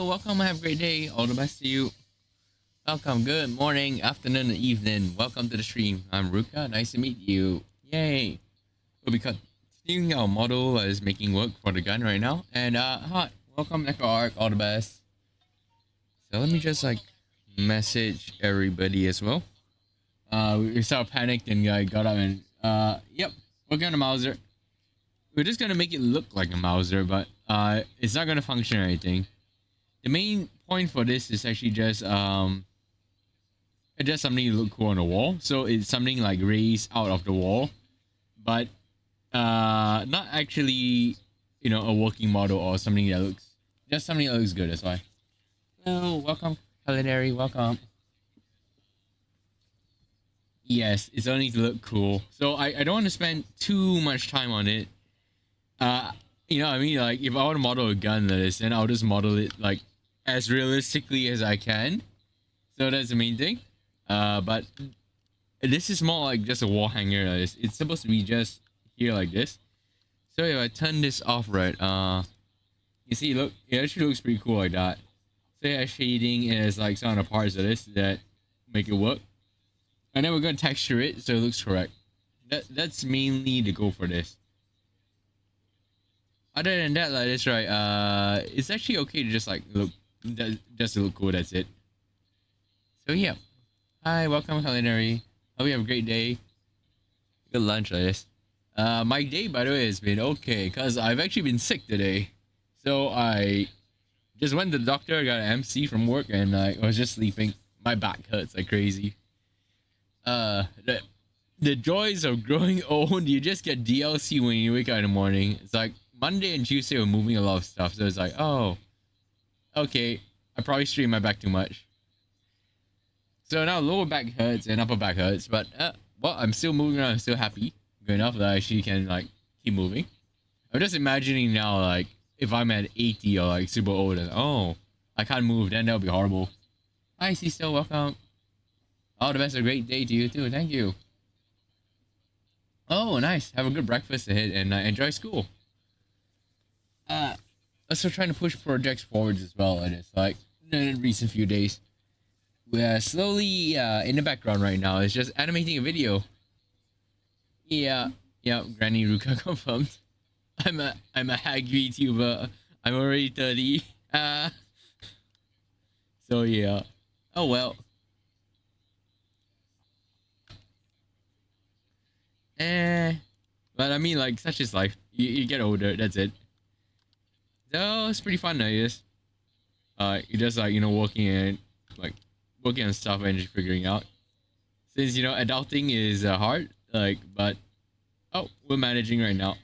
welcome. Have a great day. All the best to you. Welcome. Good morning, afternoon, and evening. Welcome to the stream. I'm Ruka. Nice to meet you. Yay. We'll be continuing our model is making work for the gun right now. And hi. Welcome, Neko Arc. All the best. So let me just like message everybody as well. We started panicked and I got up and yep, working on a Mauser. We're just gonna make it look like a Mauser, but it's not gonna function or anything. The main point for this is actually just something to look cool on the wall. So it's something like raised out of the wall, but not actually, you know, a working model or something that looks just something that looks good. That's why. Hello, welcome, culinary, welcome. Yes, it's only to look cool. So I don't want to spend too much time on it. You know what I mean? Like, if I want to model a gun like this, then I'll just model it like as realistically as I can. So that's the main thing. But this is more like just a wall hanger like this. It's supposed to be just here like this. So if I turn this off right, you see, look, it actually looks pretty cool like that. So yeah, shading is like some of the parts of this that make it work. And then we're gonna texture it so it looks correct. That's mainly the goal for this. Other than that, like this, right? It's actually okay to just like look, just to look cool. That's it. So yeah, hi, welcome, culinary. Hope you have a great day. Good lunch, like this. My day, by the way, has been okay because I've actually been sick today. So I just went to the doctor, got an MC from work, and I was just sleeping. My back hurts like crazy. The joys of growing old. You just get DLC when you wake up in the morning. It's like Monday and Tuesday we're moving a lot of stuff, so it's like, oh, okay, I probably strained my back too much. So now lower back hurts and upper back hurts, but well, I'm still moving around. I'm still happy, good enough that I actually can like keep moving. I'm just imagining now, like if I'm at 80 or like super old and oh, I can't move, then that'll be horrible. Hi, Cecil, welcome. All the best, a great day to you too. Thank you. Oh, nice. Have a good breakfast ahead and enjoy school. Also trying to push projects forwards as well. It is like in the recent few days. We're slowly in the background right now. It's just animating a video. Yeah, Granny Ruka confirmed. I'm a hag VTuber. I'm already 30. So yeah. Oh well. But I mean, like, such is life. You get older, that's it. So it's pretty fun, I guess. You just like, you know, working on stuff and just figuring out. Since, you know, adulting is hard, like, but oh, we're managing right now.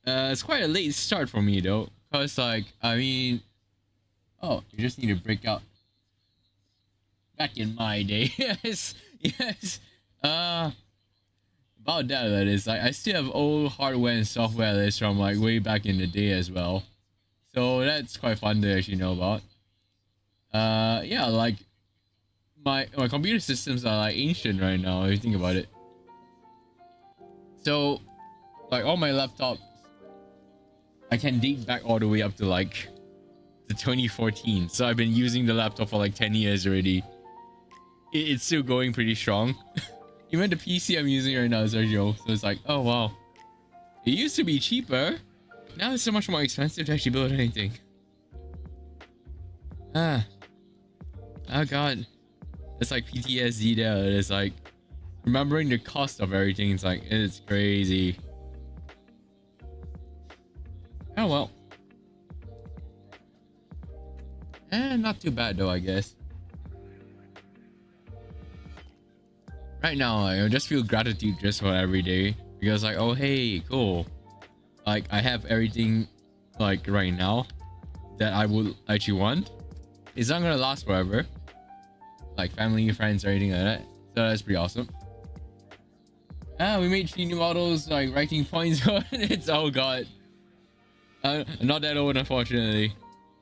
It's quite a late start for me though, cause like, I mean, oh, you just need to break out. Back in my day, yes. About that is like I still have old hardware and software lists from like way back in the day as well, so that's quite fun to actually know about. Yeah, like my computer systems are like ancient right now if you think about it. So like all my laptops, I can date back all the way up to like the 2014. So I've been using the laptop for like 10 years already. It's still going pretty strong. Even the PC I'm using right now is Sergio, so it's like, oh wow. It used to be cheaper. Now it's so much more expensive to actually build anything. Oh god. It's like PTSD there. It's like remembering the cost of everything. It's like, it's crazy. Oh well. Not too bad though, I guess. Right now, I just feel gratitude just for every day because like, oh hey, cool, like I have everything like right now that I would actually want. It's not gonna last forever, like family, friends, or anything like that. So that's pretty awesome. We made 3 new models, like writing points on it. Oh god, not that old, unfortunately.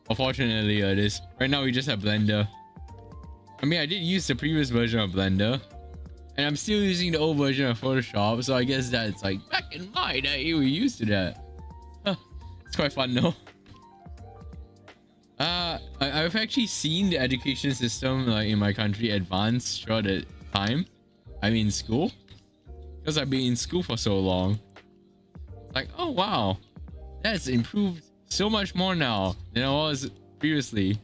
Unfortunately, it is. Right now we just have Blender. I mean, I did use the previous version of Blender. And I'm still using the old version of Photoshop, so I guess that's like back in my day we used to that. Huh. It's quite fun though. I've actually seen the education system like in my country advance throughout the time I'm in school, because I've been in school for so long. Like, oh wow, that's improved so much more now than I was previously.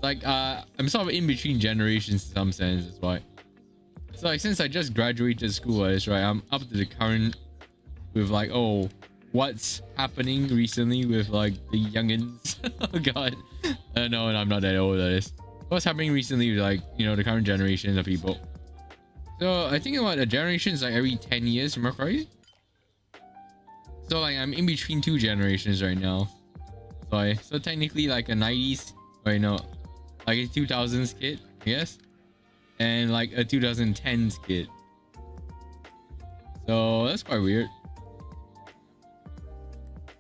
Like I'm sort of in between generations in some sense. That's why. So like since I just graduated school, right, I'm up to the current with like, oh, what's happening recently with like the youngins. Oh god, no, I'm not that old. That is what's happening recently with like, you know, the current generation of people. So I think about a generation is like every 10 years, am I right? So like I'm in between two generations right now. So technically like a 90s, right, no, like a 2000s kid, I guess, and like a 2010s kid. So that's quite weird.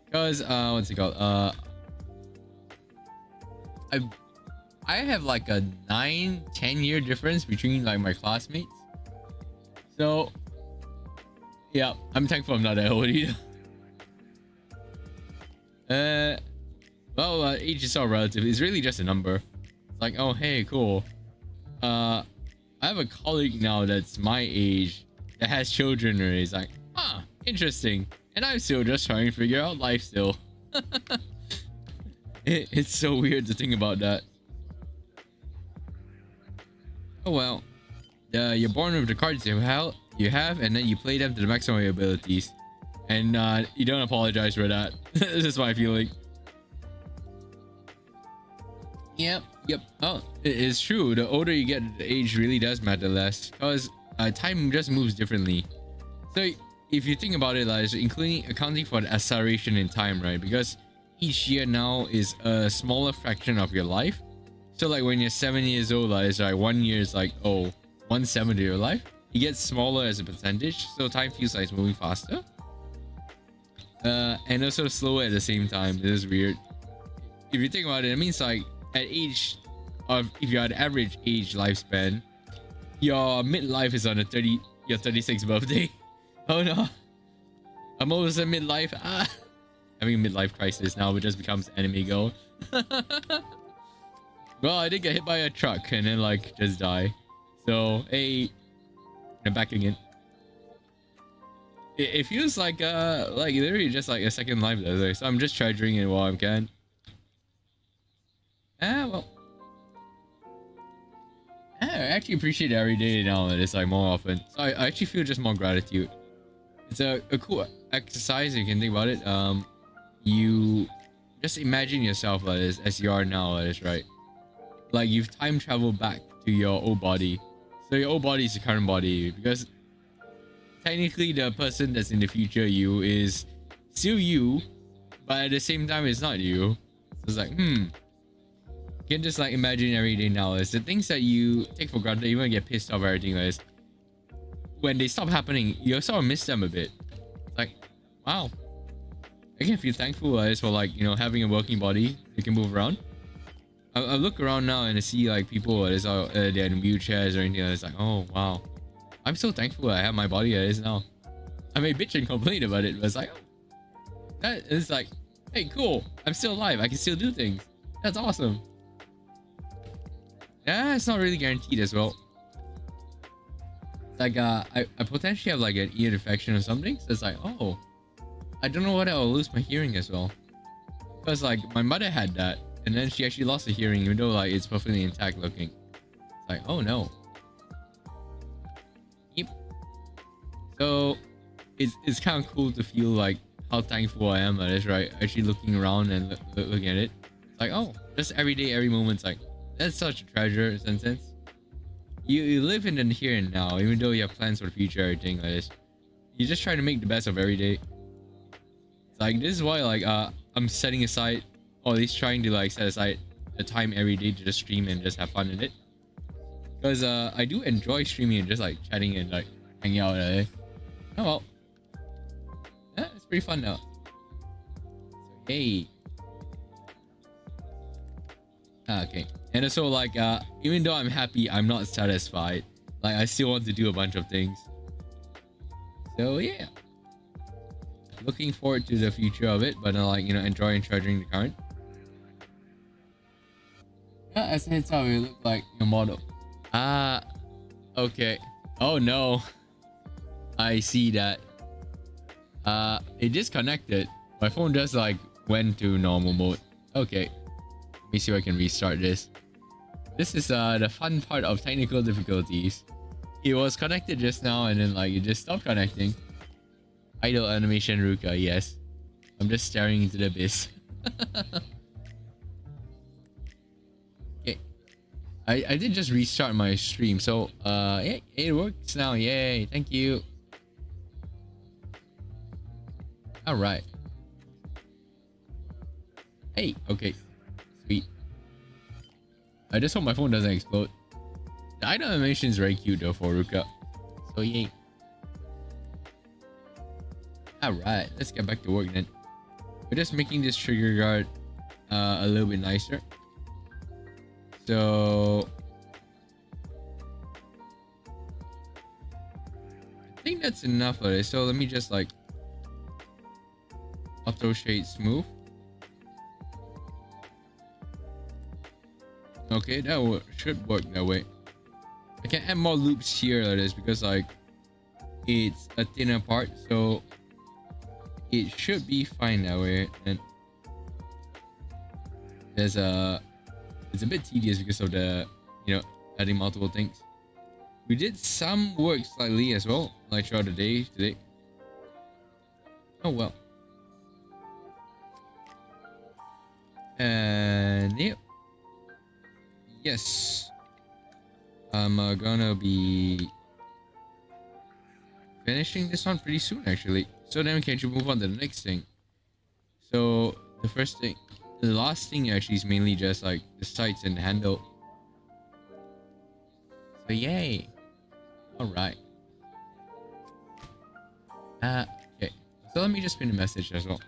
Because what's it called? I have like a 9-10 year difference between like my classmates. So yeah, I'm thankful I'm not that old either. Well, age is all relative. It's really just a number. It's like, oh hey, cool. I have a colleague now that's my age that has children already. It's like, ah, interesting. And I'm still just trying to figure out life still. It's so weird to think about that. Oh well. You're born with the cards you have, and then you play them to the maximum of your abilities. And you don't apologize for that. This is my feeling. Yep. Oh, it is true. The older you get, the age really does matter less, because time just moves differently. So if you think about it, like accounting for the acceleration in time, right? Because each year now is a smaller fraction of your life. So like when you're 7 years old, like, it's like 1 year is like, oh, 1/7 of your life. It gets smaller as a percentage, so time feels like it's moving faster. And also slower at the same time. This is weird. If you think about it, it means like at age of, if you're at average age lifespan, your midlife is on your 36th birthday. Oh no, I'm almost at midlife. Having a midlife crisis now, it just becomes anime girl. Well, I did get hit by a truck and then like just die. So hey, I'm back again. It feels like literally just like a second life though. So I'm just treasuring it while I can. Well, I actually appreciate it every day now. That it's like more often. So I actually feel just more gratitude. It's a cool exercise. You can think about it. You just imagine yourself like this as you are now, that is, right? Like you've time traveled back to your old body. So your old body is the current body, because technically the person that's in the future you is still you, but at the same time it's not you. So it's like, you can just like imagine every day now is the things that you take for granted, even get pissed off everything like this. When they stop happening, you sort of miss them a bit. It's like, wow, I can feel thankful for like, you know, having a working body that can move around. I look around now and I see like people they're in wheelchairs or anything. It's like, oh wow, I'm so thankful I have my body as it is now. I may bitch and complain about it, but it's like, oh, that is like, hey, cool, I'm still alive. I can still do things. That's awesome. Yeah, it's not really guaranteed as well. Like I potentially have like an ear infection or something. So it's like, oh, I don't know whether I'll lose my hearing as well. Because like my mother had that, and then she actually lost her hearing, even though like it's perfectly intact looking. It's like, oh no. Yep. So it's kind of cool to feel like how thankful I am at this, right? Actually looking around and looking at it. It's like, oh, just every day, every moment. It's like, that's such a treasure in some sense. You live in the here and now, even though you have plans for the future, everything like this. You just try to make the best of every day. It's like, this is why like I'm setting aside, or at least trying to like set aside the time every day to just stream and just have fun in it. Because I do enjoy streaming and just like chatting and like hanging out. Oh well. Yeah, it's pretty fun now. So hey. Okay. And also like even though I'm happy, I'm not satisfied. Like I still want to do a bunch of things. So yeah. Looking forward to the future of it, but like, you know, enjoying treasuring the current. As a heads up, it looked like your model. Ah, okay. Oh no. I see that. It disconnected. My phone just like went to normal mode. Okay. Let me see if I can restart this. This is the fun part of technical difficulties. It was connected just now and then like it just stopped connecting. Idle animation Ruka, yes. I'm just staring into the abyss. Okay. I did just restart my stream, so yeah, it works now. Yay, thank you. Alright. Hey, okay. Sweet. I just hope my phone doesn't explode. The idle animation is very cute though for Ruka. So yay. Alright, let's get back to work then. We're just making this trigger guard a little bit nicer. So I think that's enough of this. So let me just like auto shade smooth. Okay, that should work that way. I can add more loops here like this because like it's a thinner part, so it should be fine that way. And there's it's a bit tedious because of the, you know, adding multiple things. We did some work slightly as well, like throughout the day today. Oh well. And yep. Yes. I'm gonna be finishing this one pretty soon actually. So then we can move on to the next thing. So the last thing actually is mainly just like the sights and the handle. So yay. Alright. Okay. So let me just pin a message as well.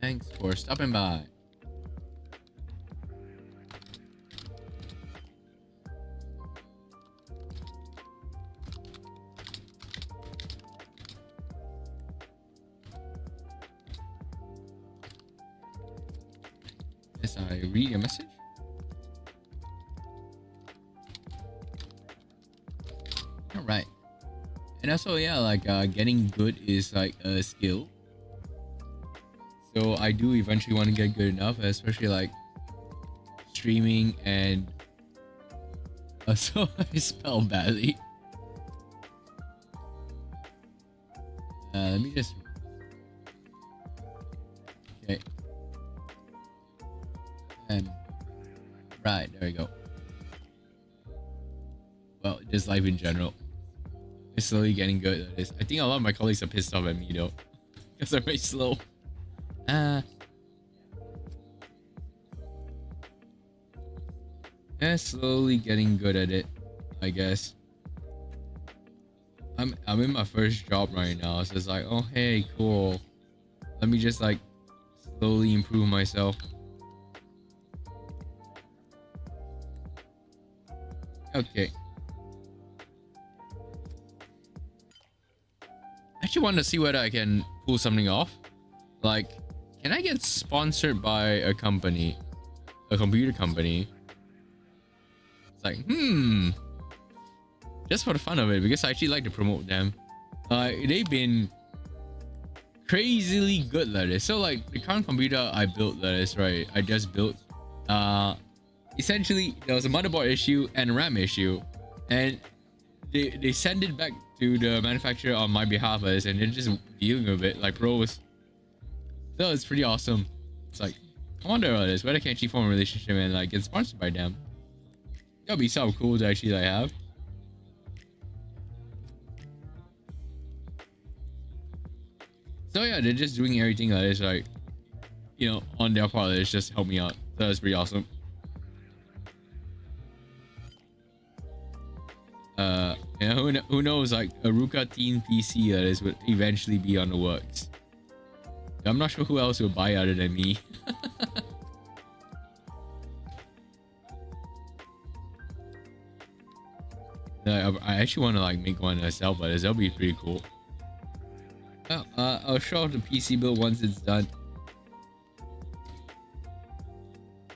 Thanks for stopping by. As I read your message. All right. And also, yeah, like getting good is like a skill. So I do eventually want to get good enough, especially like streaming and also I spell badly. Let me just okay. And right, there we go. Well, just life in general. It's slowly getting good at this. I think a lot of my colleagues are pissed off at me though, because I'm very slow. Yeah, slowly getting good at it, I guess. I'm in my first job right now, so it's like, oh hey, cool. Let me just like slowly improve myself. Okay. I actually want to see whether I can pull something off. Like, can I get sponsored by a company, a computer company? It's like, just for the fun of it, because I actually like to promote them. They've been crazily good at this. So like the current computer I built like this, right? I just built. Essentially there was a motherboard issue and a RAM issue, and they send it back to the manufacturer on my behalf as, and they're just dealing with it like pros. So it's pretty awesome. It's like, I wonder about this, whether I can actually form a relationship and like get sponsored by them. That'll be so cool to actually like have. So yeah, they're just doing everything like this, like, you know, on their part. It's just help me out. So that's pretty awesome. Yeah, who knows? Like a Ruka Teen PC that is would eventually be on the works. I'm not sure who else will buy other than me. I actually want to like make one myself, but that'll be pretty cool. Well, I'll show off the PC build once it's done.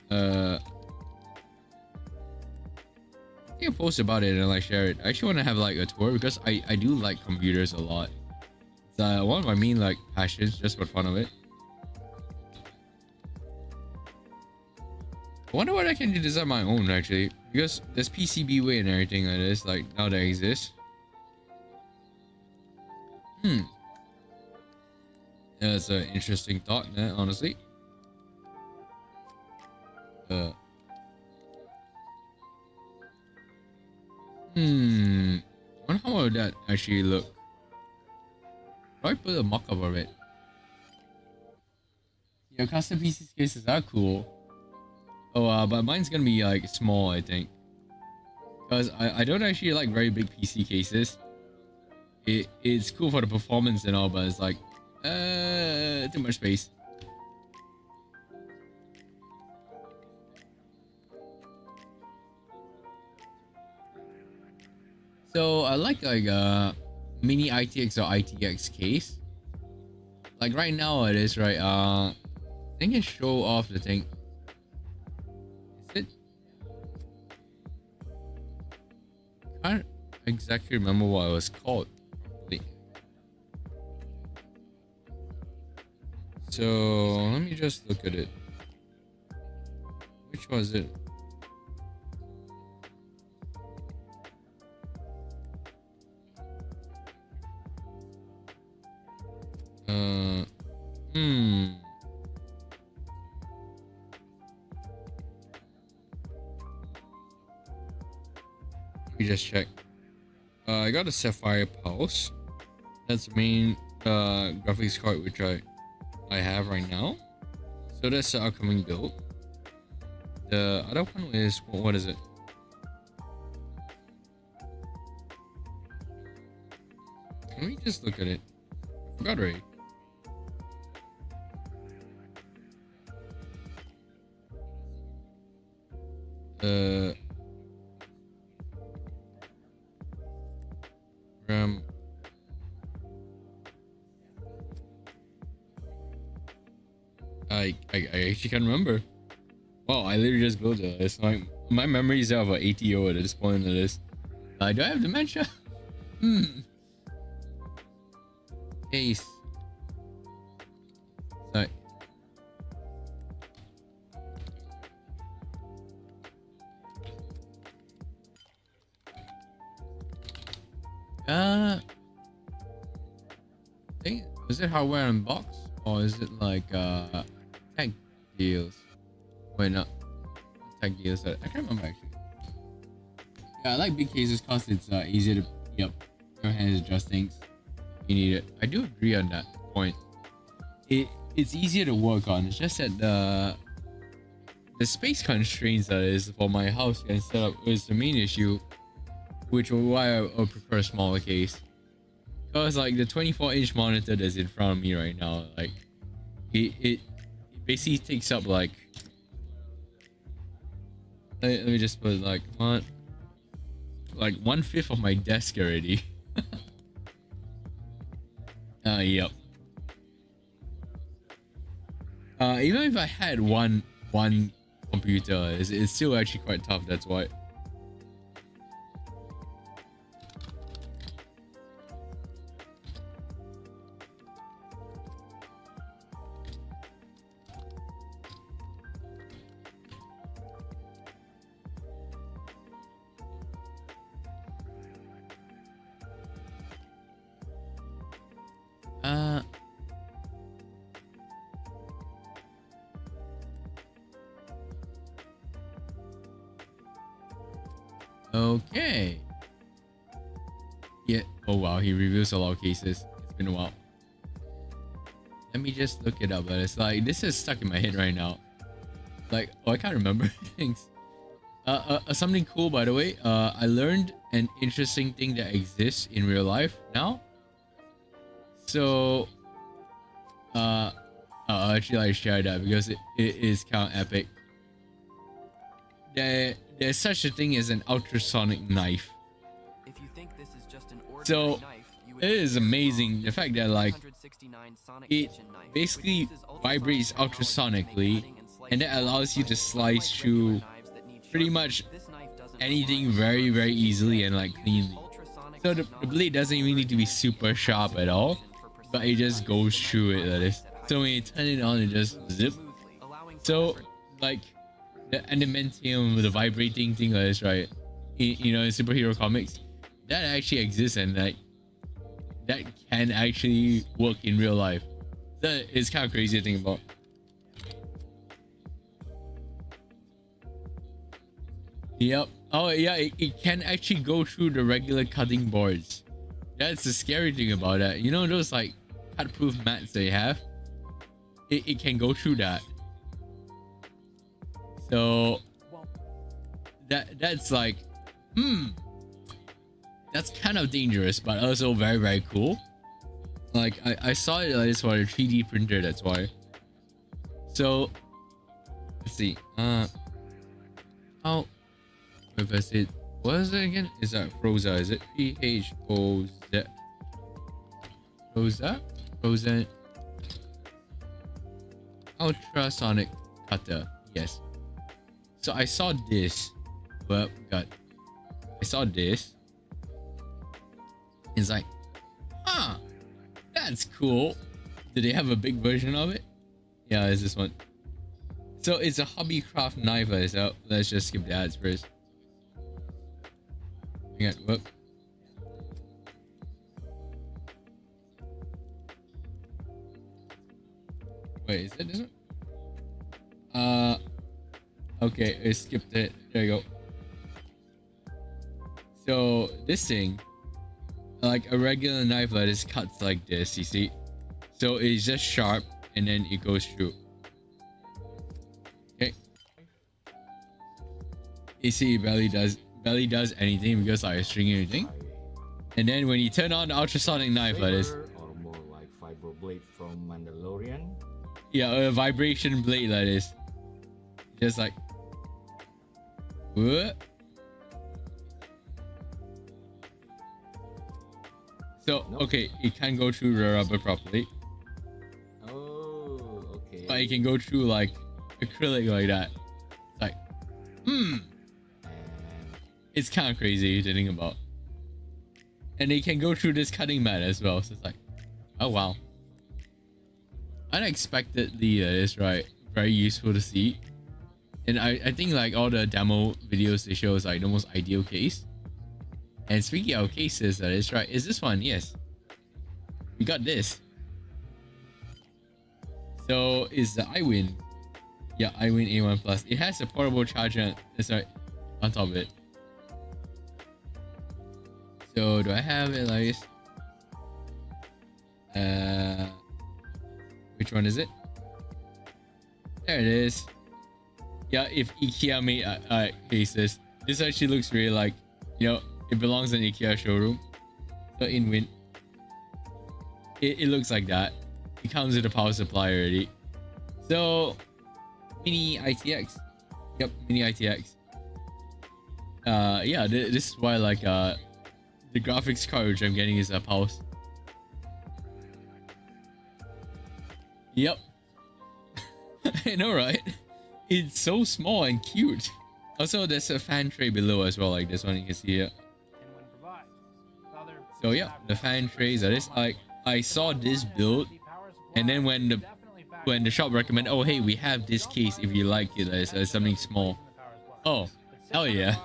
I think I'll post about it and like share it. I actually want to have like a tour because I do like computers a lot. It's one of my main like passions, just for fun of it. I wonder what I can design my own actually, because there's PCB way and everything like this, like now that exists. That's an interesting thought, honestly. I wonder how would that actually look. How do I put a mock-up of it? Yeah, custom PC cases are cool. Oh, but mine's gonna be like small, I think, because I don't actually like very big PC cases. It's cool for the performance and all, but it's like too much space. So I like mini ITX or ITX case. Like right now it is right. I think it show off the thing. Is it? Can't exactly remember what it was called. So let me just look at it. Which was it? Let me just check. I got a Sapphire Pulse. That's the main graphics card which I have right now. So that's the upcoming build. The other one is what is it? Let me just look at it. I forgot already. I actually can't remember. Wow, I literally just built it. It's like my memories are of an ATO at this point of this. Do I have dementia? Case. Sorry. I think, is it hardware and box or is it like tech deals? Wait, no, tech deals. I can't remember actually. Yeah, I like big cases because it's easier to your hands adjust things. You need it. I do agree on that point. It's easier to work on. It's just that the space constraints that is for my house and setup is the main issue, which is why I prefer a smaller case. Because like the 24-inch monitor that's in front of me right now, like it basically takes up like, let me just put like 1/5 of my desk already. Yep. Even if I had one computer, it's still actually quite tough. That's why. Okay. Yeah. Oh wow, he reviews a lot of cases. It's been a while. Let me just look it up, but it's like this is stuck in my head right now. Like, oh, I can't remember things. Something cool, by the way. I learned an interesting thing that exists in real life now. So I'll actually like share that because it is kind of epic. There's such a thing as an ultrasonic knife. If you think this is just an ordinary So knife, you it is amazing the fact that like 169 sonic it kitchen knife, basically which uses ultrasonic vibrates technology to make ultrasonically, cutting and slicing and that allows you to slice Unlike through regular knives that need pretty sharpening, much this knife doesn't anything require very sharp easily and edges. like It cleanly. uses ultrasonic So the technology blade doesn't even need to be super sharp at all, but it just goes through it, that is. So when you turn it on, it just zip. So like the animatium, the vibrating thing, that is right. You know, in superhero comics, that actually exists, and like that can actually work in real life. That is kind of crazy to think about. Yep. Oh yeah, it can actually go through the regular cutting boards. That's the scary thing about that. You know those like cut-proof mats they have? It can go through that. So that's like, that's kind of dangerous, but also very cool. Like I saw it like this for a 3D printer, that's why. So let's see. How reverse it? What is it again? Is that Froza? Is it PHOZ? Froza? Frozen ultrasonic cutter. Yes. So I saw this. Well, I saw this. It's like, that's cool. Do they have a big version of it? Yeah, it's this one. So it's a hobbycraft knife. So let's just skip the ads first. Hang on, whoop. Wait, is it this one? Okay, I skipped it. There you go. So this thing, like a regular knife that is cuts like this, you see? So it's just sharp and then it goes through. Okay. You see, it barely does anything because I string anything. And then when you turn on the ultrasonic knife like this, or more like fiber blade from Mandalorian. yeah, a vibration blade like this, just like, what? So okay, it can go through the rubber properly. Oh, okay. But it can go through like acrylic like that. It's like, And it's kind of crazy to think about. And it can go through this cutting mat as well. So it's like, oh wow. Unexpectedly, that is right. Very useful to see. And I think like all the demo videos they show is like the most ideal case. And speaking of cases, that is right. Is this one? Yes. We got this. So is the iWin. Yeah, iWin A1 Plus. It has a portable charger. That's right. On top of it. So do I have it like this? Which one is it? There it is. Yeah, if IKEA made cases, this actually looks really like, you know, it belongs in IKEA showroom. So in Win, it looks like that. It comes with a power supply already. So mini ITX. Yep, mini ITX. Yeah, this is why like the graphics card which I'm getting is a pulse. Yep. I know, right? It's so small and cute. Also, there's a fan tray below as well, like this one you can see here. So yeah, the fan trays. That is like, I saw this build, and then when the shop recommended, oh hey, we have this case if you like it as something small. Oh, hell yeah!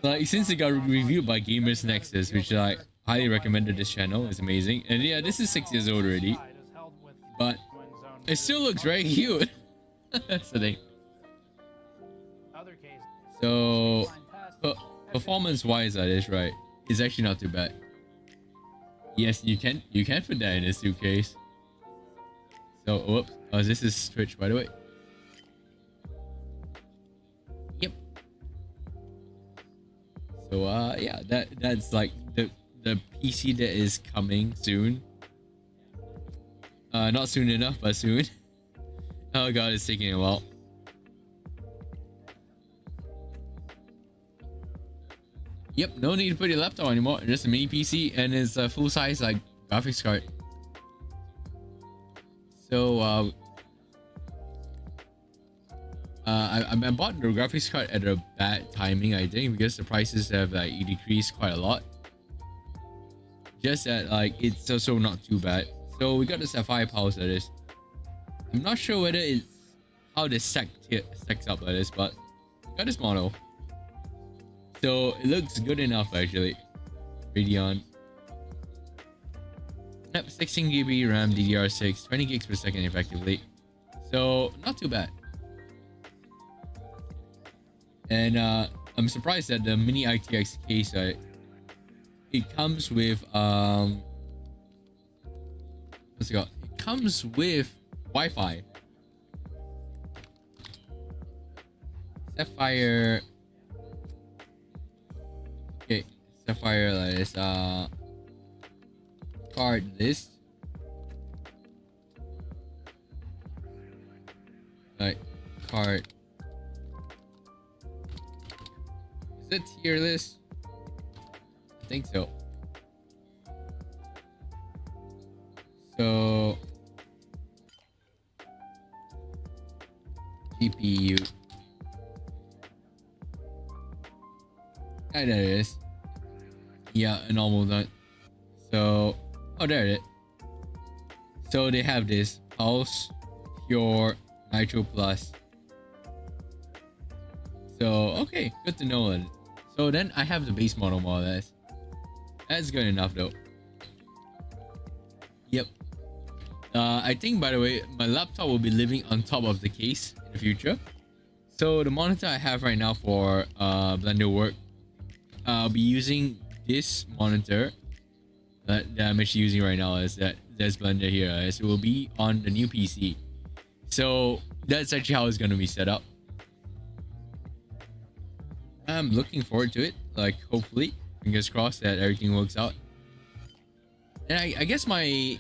Like since it got reviewed by Gamers Nexus, which I highly recommended this channel, it's amazing. And yeah, this is 6 years old already, but it still looks very cute. That's the thing. So, performance-wise, that is right. It's actually not too bad. Yes, you can put that in a suitcase. So, whoops. Oh, this is Twitch, by the way. Yep. So yeah, that's like the PC that is coming soon. Not soon enough, but soon. Oh god, it's taking a while. Yep, no need to put your laptop anymore. Just a mini PC and it's a full size like graphics card. So I bought the graphics card at a bad timing, I think, because the prices have like decreased quite a lot. Just that like it's also not too bad. So we got the Sapphire Pulse that is. I'm not sure whether it's how the stacks up like this, but got this model. So it looks good enough actually. Radeon. Yep, 16GB RAM, DDR6, 20 gigs per second effectively. So not too bad. And I'm surprised that the mini ITX case, it comes with what's it called? It comes with Wi-Fi. Sapphire. Okay, Sapphire is card list. Like card. Is it tier list? I think so. So GPU. There it is. Yeah, a normal one. So, oh, there it is. So they have this Pulse, Pure, Nitro Plus. So okay, good to know. So then I have the base model more or less. That's good enough though. Yep. I think, by the way, my laptop will be living on top of the case in the future. So the monitor I have right now for Blender work, I'll be using this monitor that I'm actually using right now. Is that there's Blender here, as it will be on the new PC. So that's actually how it's going to be set up. I'm looking forward to it. Like, hopefully, fingers crossed that everything works out. And I guess my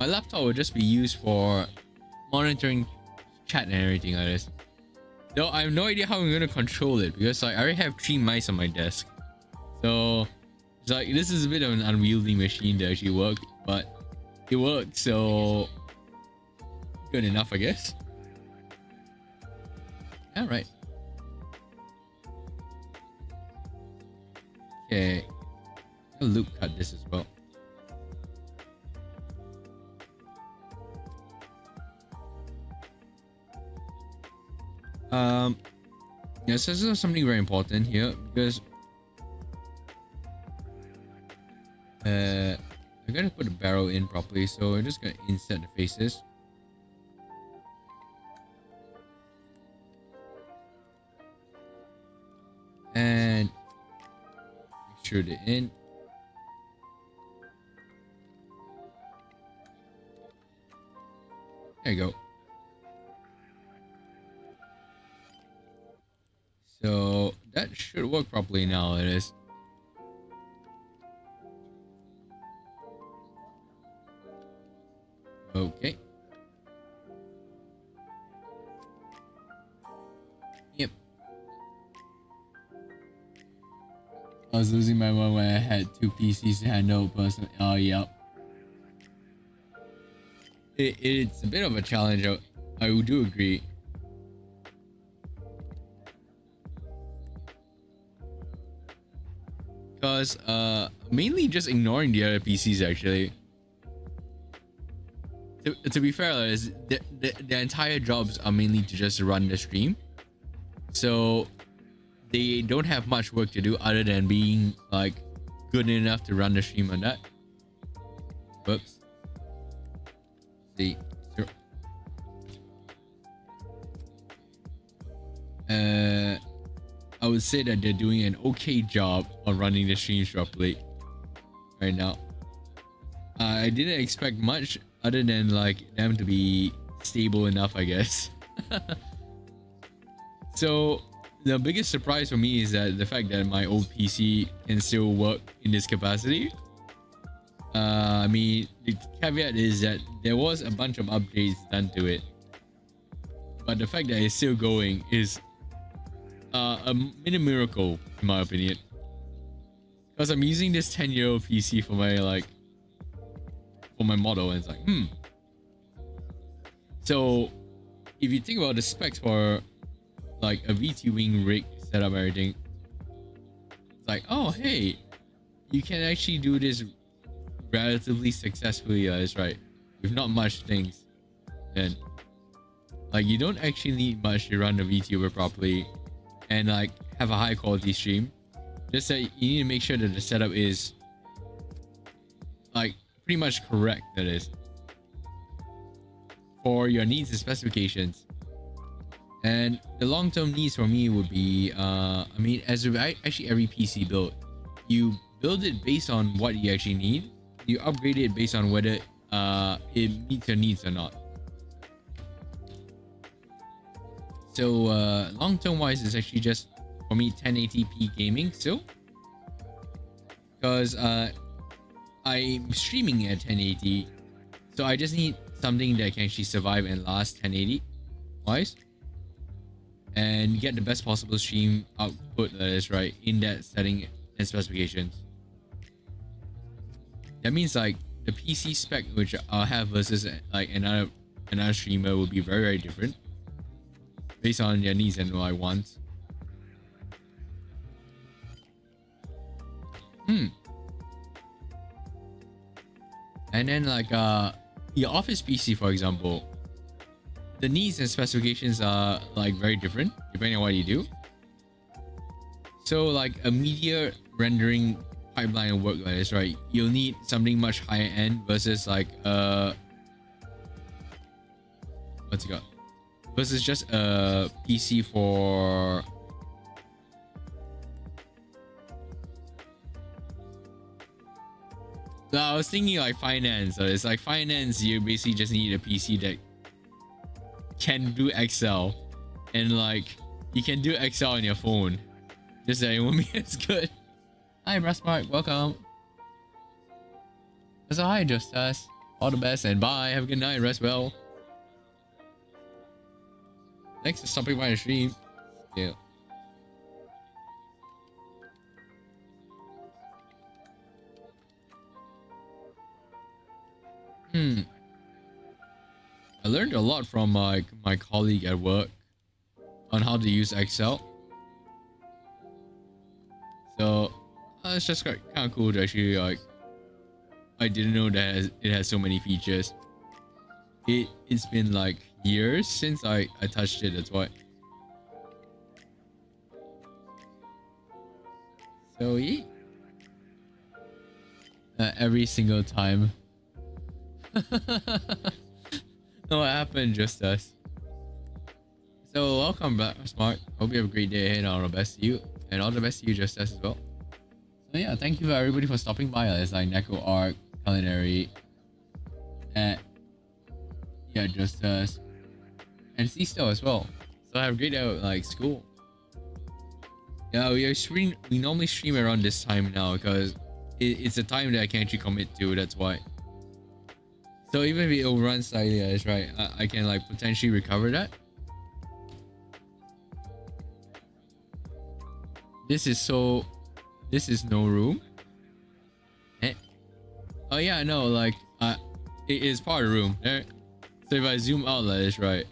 laptop will just be used for monitoring chat and everything like this. Though I have no idea how I'm gonna control it, because like I already have 3 mice on my desk. So it's like this is a bit of an unwieldy machine to actually work, but it works, so good enough, I guess. Alright. Okay. I'll loop cut this as well. Yes, this is something very important here, because I gotta put the barrel in properly, so we're just gonna insert the faces. And make sure they're in. There you go. So that should work properly now. It is. Okay. Yep. I was losing my mind when I had 2 PCs to handle personally. Oh, yep. It's a bit of a challenge. I do agree. Because mainly just ignoring the other PCs actually. To be fair, the entire jobs are mainly to just run the stream, so they don't have much work to do other than being like good enough to run the stream on that. Whoops. See. I would say that they're doing an okay job on running the streams properly right now. I didn't expect much other than like them to be stable enough, I guess. So the biggest surprise for me is that the fact that my old PC can still work in this capacity. I mean, the caveat is that there was a bunch of updates done to it, but the fact that it's still going is a mini miracle in my opinion. Because I'm using this 10-year-old PC for my model, and it's like, So if you think about the specs for like a VT wing rig setup, everything, it's like, oh hey, you can actually do this relatively successfully, that's right, with not much things. And like, you don't actually need much to run the VTuber properly and like have a high quality stream. Just that you need to make sure that the setup is like pretty much correct, that is, for your needs and specifications. And the long-term needs for me would be, I mean, as with actually every PC build, you build it based on what you actually need. You upgrade it based on whether it meets your needs or not. So long-term wise, it's actually just for me 1080p gaming still, because I'm streaming at 1080, so I just need something that can actually survive and last 1080 wise and get the best possible stream output, that is right, in that setting and specifications. That means like the PC spec which I'll have versus like another streamer will be very, very different based on their needs and what I want. And then like your office PC, for example, the needs and specifications are like very different depending on what you do. So like a media rendering pipeline and work like this, right, you'll need something much higher end versus like what's it got, versus just a PC for I was thinking like finance. So it's like finance, you basically just need a PC that can do Excel, and like you can do Excel on your phone, just that it won't be as good. Hi Rasmark, welcome. So hi Justus, all the best and bye, have a good night, rest well. Thanks for stopping by the stream. Yeah. I learned a lot from my colleague at work on how to use Excel. So it's just kind of cool to actually like, I didn't know that it has so many features. It's been like years since I touched it, that's why. So yeah, every single time. No, what happened, just us. So welcome back, Smart. Hope you have a great day ahead, and all the best to you, and all the best to you, just us as well. So yeah, thank you for everybody for stopping by. It's like Neko Arc, Culinary, and yeah, just us, and C-Still as well. So have a great day at like school. Yeah, we normally stream around this time now because it's a time that I can actually commit to. That's why. So even if it overruns slightly, that's right, I can like potentially recover that. This is no room. Oh yeah, no, like it is part of the room there. So if I zoom out like this, right,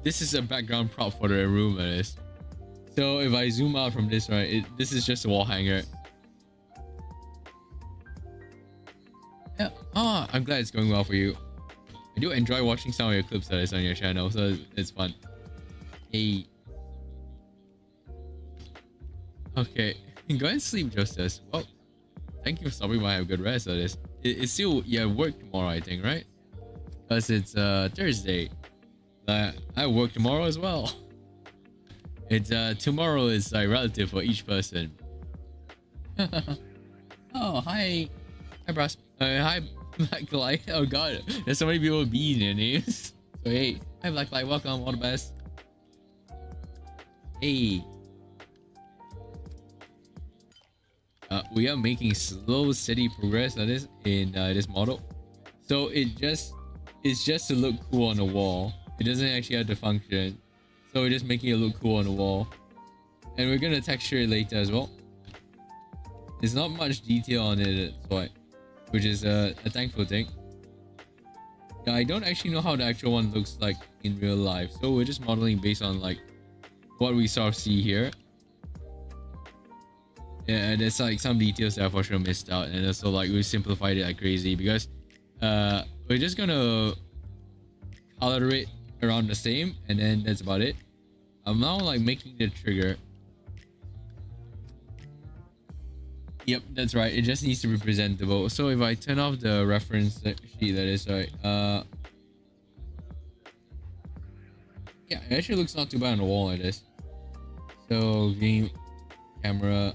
this is a background prop for the room like this. So if I zoom out from this, right, this is just a wall hanger. Yeah. Oh, I'm glad it's going well for you. I do enjoy watching some of your clips that is on your channel, so it's fun. Hey. Okay, go and sleep, Justice. Well, thank you for stopping by. Have a good rest of this. It's still, yeah, work tomorrow, I think, right? Because it's Thursday. I work tomorrow as well. It's tomorrow is like relative for each person. Oh, hi. Hi, Brass. Hi, Blacklight. Oh god, there's so many people with B in their names. So hey, hi Blacklight, welcome, all the best. Hey, we are making slow, steady progress on this in this model. So it's just to look cool on the wall. It doesn't actually have to function. So we're just making it look cool on the wall. And we're gonna texture it later as well. There's not much detail on it, that's why. Which is a thankful thing. Now, I don't actually know how the actual one looks like in real life. So we're just modeling based on like what we sort of see here. Yeah, and there's like some details that I for sure missed out. And also like we simplified it like crazy because we're just gonna color it around the same, and then that's about it. I'm now like making the trigger. Yep, that's right. It just needs to be presentable. So if I turn off the reference sheet, that is right. Yeah, it actually looks not too bad on the wall like this. So game camera.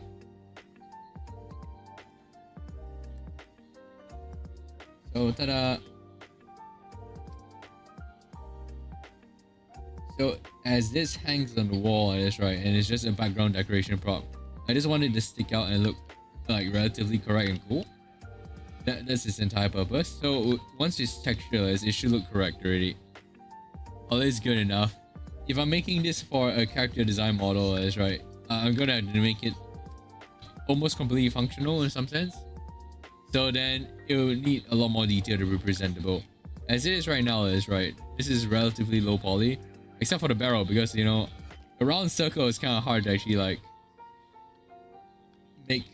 So ta-da. So as this hangs on the wall, that is right, and it's just a background decoration prop. I just wanted to stick out and look like relatively correct and cool. That's its entire purpose. So once it's textureless, it should look correct already. All is good enough. If I'm making this for a character design model, that's right, I'm gonna have to make it almost completely functional in some sense. So then it will need a lot more detail to be presentable. As it is right now, is right. This is relatively low poly, except for the barrel, because you know, a round circle is kind of hard to actually like make.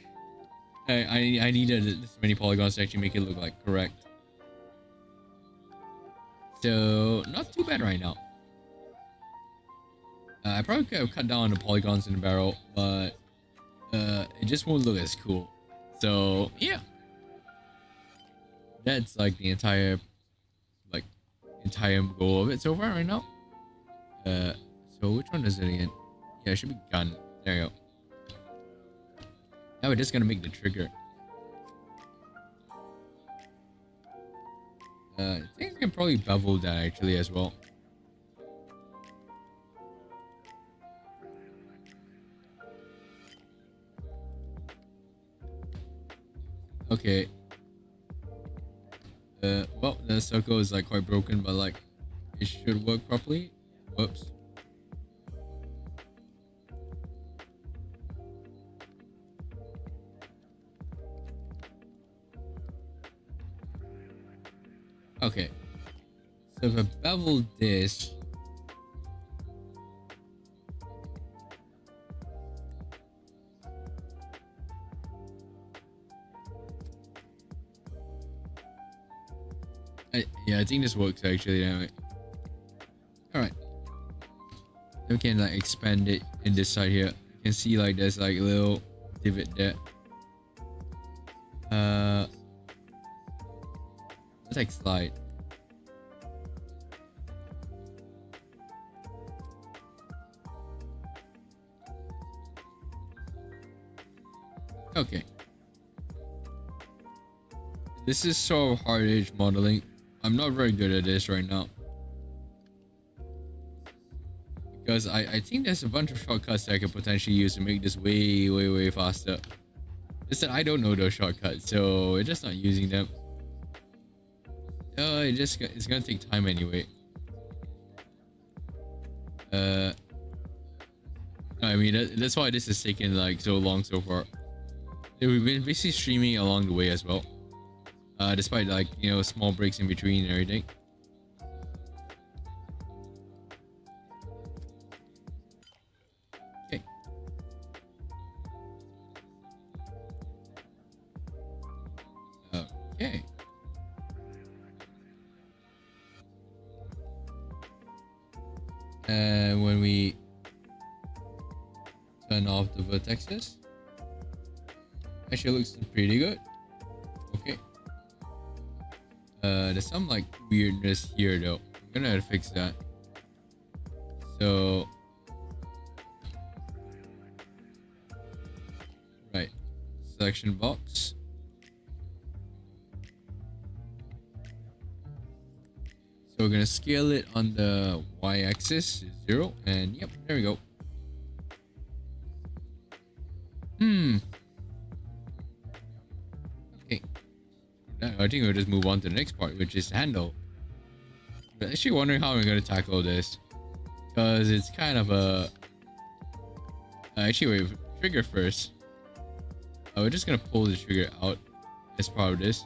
I needed this many polygons to actually make it look like correct. So not too bad right now. I probably could have cut down on the polygons in the barrel, but it just won't look as cool. So yeah, that's like the entire goal of it so far right now. So which one is it again? Yeah, it should be gun. There you go. Now we're just gonna make the trigger. I think I can probably bevel that actually as well. Okay. Well, the circle is like quite broken, but like it should work properly. Whoops. Okay, so if I bevel this, I think this works actually. Anyway. All right, we can like expand it in this side here. You can see like there's like a little divot there. Let's like slide. Okay. This is so hard edge modeling. I'm not very good at this right now. Because I think there's a bunch of shortcuts that I could potentially use to make this way faster. Just that I don't know those shortcuts, so we're just not using them. It's gonna take time anyway. I mean that's why this is taking like so long so far. We've been basically streaming along the way as well, despite like, you know, small breaks in between and everything. Okay. Okay. And when we turn off the vertexes, actually looks pretty good. Okay. There's some like weirdness here though. I'm gonna have to fix that. So right, selection box. So we're gonna scale it on the y-axis 0, and yep, there we go. I think we'll just move on to the next part, which is handle. I'm actually wondering how we're going to tackle this, because it's kind of a... actually, wait, trigger first. We're just going to pull the trigger out as part of this.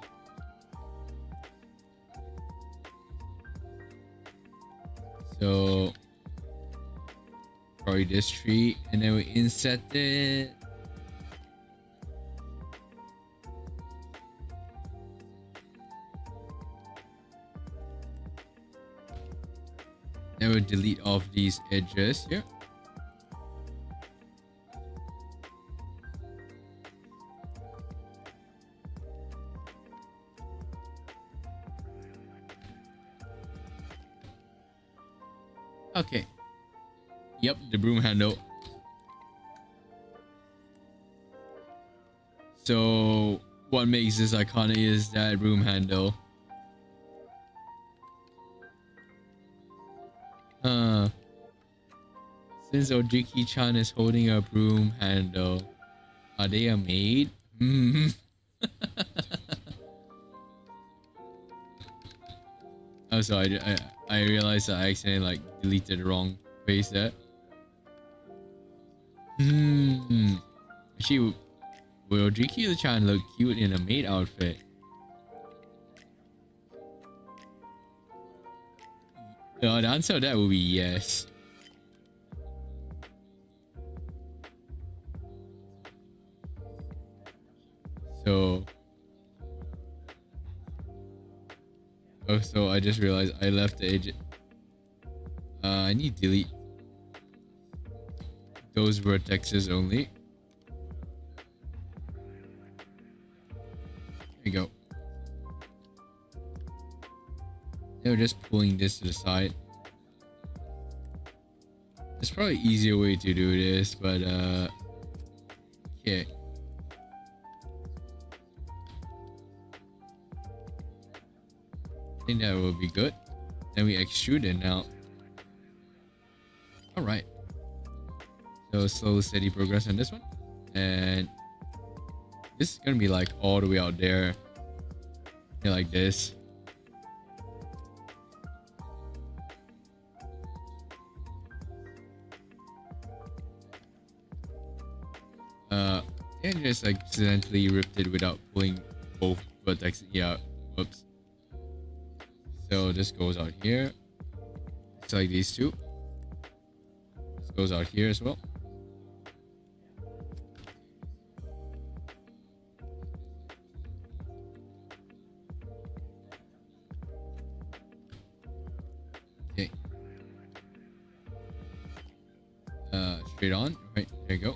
So probably this tree, and then we inset it. Then we'll delete off these edges here. Okay. Yep, the broom handle. So what makes this iconic is that broom handle. Since Ojiki-chan is holding a broom handle, are they a maid? Oh, so I realized that I accidentally like deleted the wrong face there. Actually, will Ojiki-chan look cute in a maid outfit? The answer to that would be yes. So, oh, so I just realized I left the edge. I need to delete those vertexes only. There we go. Now we're just pulling this to the side. There's probably an easier way to do this, but okay. I think that will be good. Then we extrude it now. Alright. So slow, steady progress on this one. And this is gonna be like all the way out there. Yeah, like this. And just accidentally ripped it without pulling both vertex. Yeah, whoops. So this goes out here. It's like these two. This goes out here as well. Okay. Straight on. Right, there you go.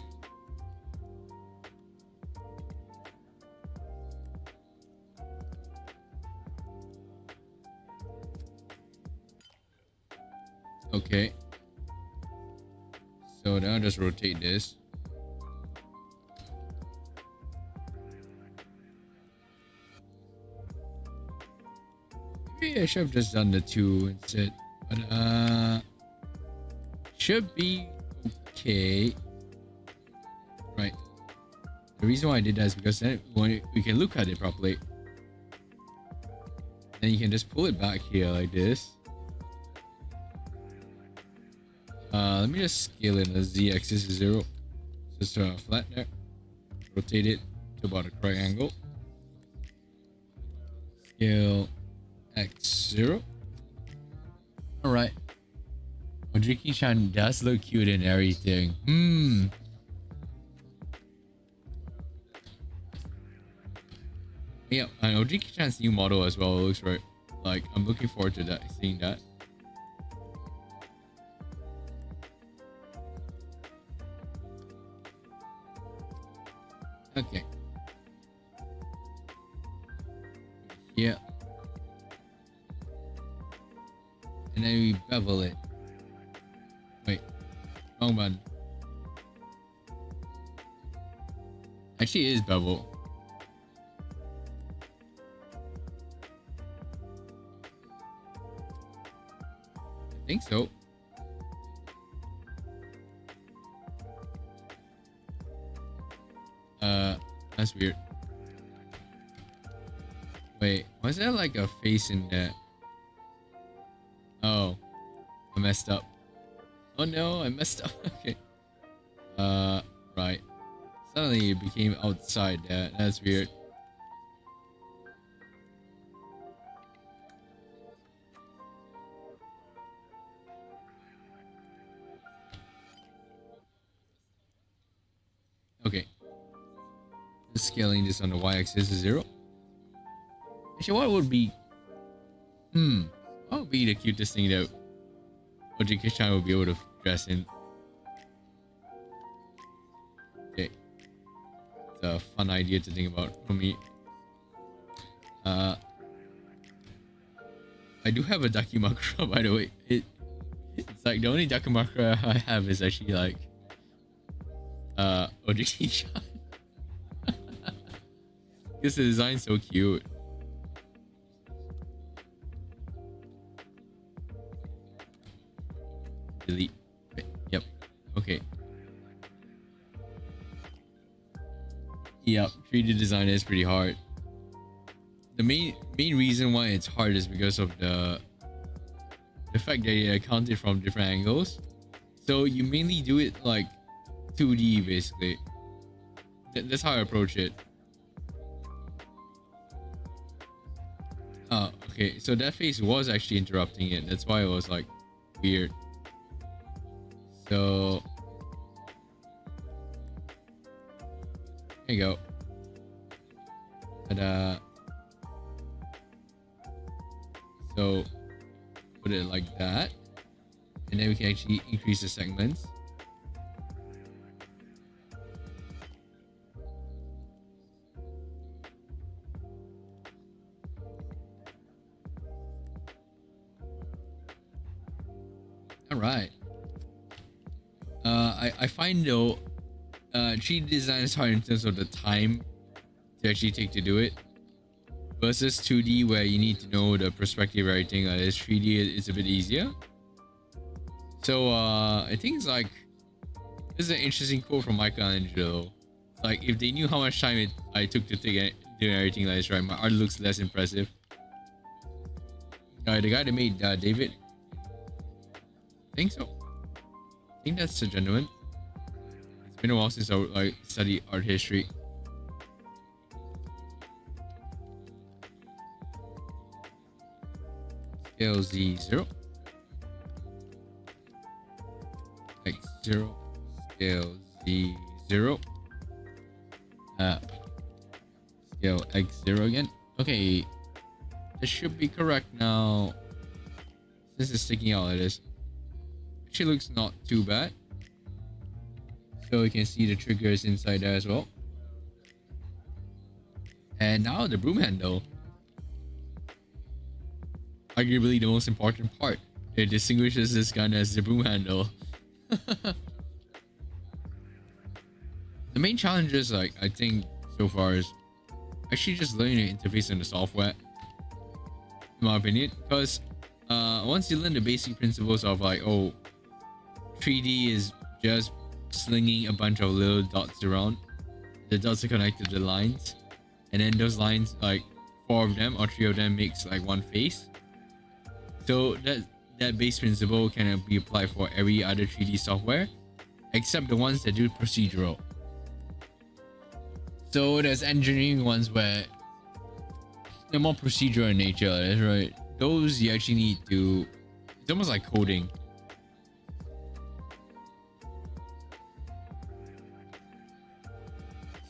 Okay. So now just rotate this. Maybe I should have just done the two instead. But should be okay. Right. The reason why I did that is because then we can look at it properly. Then you can just pull it back here like this. Let me just scale it. The z-axis is 0. Just flat there. Rotate it to about a correct angle. Scale x0. Alright. Ojiki-chan does look cute and everything. Yeah, and Ojiki-chan's new model as well looks right. Like, I'm looking forward to that, seeing that. Okay. Yeah. And then we bevel it. Wait. Wrong one. Actually, it is bevel. I think so. That's weird. Wait, was there like a face in there? Oh, I messed up. Oh no, I messed up. Okay. Right. Suddenly it became outside there. That's weird. Okay. Just scaling this on the y-axis is 0. Actually, what would be... what would be the cutest thing that Ojiki-chan would be able to dress in? Okay. It's a fun idea to think about for me. I do have a Dakimakura, by the way. It's like the only Dakimakura I have is actually like Ojiki-chan. Because the design's so cute. Delete. Yep. Okay. Yep. 3D design is pretty hard. The main reason why it's hard is because of the fact that it accounted from different angles. So you mainly do it like 2D basically. That's how I approach it. Okay, so that face was actually interrupting it. That's why it was like weird. So there you go. Ta-da. So put it like that, and then we can actually increase the segments. All right. I find though 3D design is hard in terms of the time to actually take to do it versus 2D where you need to know the perspective of everything. As 3D it's a bit easier. So I think it's like, this is an interesting quote from Michelangelo. Like, if they knew how much time I took to do everything like this, right, my art looks less impressive. The guy that made David, I think so. I think that's the gentleman. It's been a while since I studied art history. Scale Z0. X0. Scale Z0. Scale X0 again. Okay. This should be correct now. Since it's sticking out like this. Actually looks not too bad. So you can see the triggers inside there as well. And now the broom handle. Arguably the most important part. It distinguishes this gun as the broom handle. The main challenges, like, I think so far is actually just learning the interface and the software, in my opinion, because once you learn the basic principles of like, oh, 3D is just slinging a bunch of little dots around. The dots are connected to the lines, and then those lines, like 4 of them or 3 of them, makes like one face. So that base principle can be applied for every other 3D software except the ones that do procedural. So there's engineering ones where they're more procedural in nature, that's right. Those you actually need to, it's almost like coding.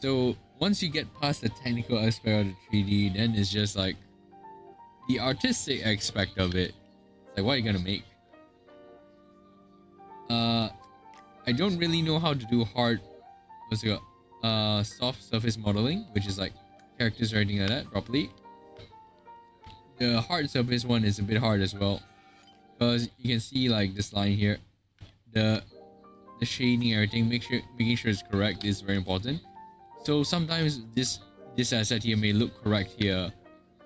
So once you get past the technical aspect of the 3D, then it's just like the artistic aspect of it. It's like, what are you gonna make? I don't really know how to do hard, what's it called? Soft surface modeling, which is like characters or anything like that properly. The hard surface one is a bit hard as well, because you can see like this line here, the shading, everything, making sure it's correct is very important. So sometimes this asset here may look correct here,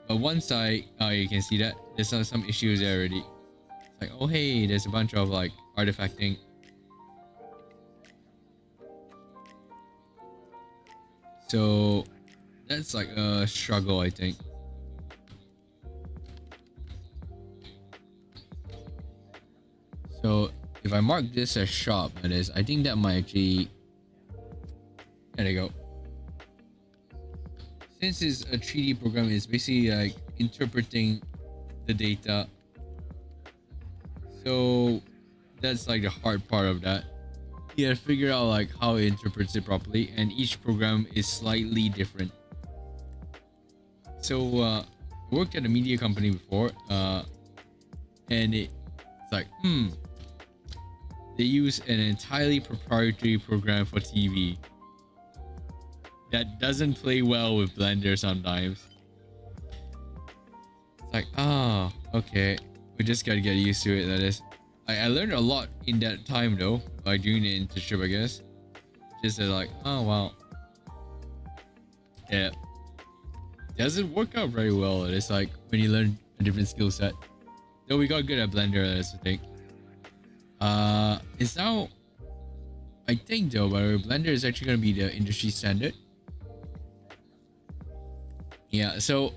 but once you can see that there's some issues there already. It's like, oh hey, there's a bunch of like artifacting. So that's like a struggle, I think. So if I mark this as sharp, that is, I think that might actually, there you go. Since it's a 3D program, it's basically like interpreting the data. So that's like the hard part of that. You gotta figure out like how it interprets it properly, and each program is slightly different. So I worked at a media company before, and it's like, they use an entirely proprietary program for TV that doesn't play well with Blender sometimes. It's like, okay, we just gotta get used to it. That is, I learned a lot in that time though, by doing the internship, I guess. Just like, oh wow, yeah, doesn't work out very well. It's like when you learn a different skill set. Though we got good at Blender, that's the thing. It's now, I think though, by the way, Blender is actually gonna be the industry standard. Yeah, so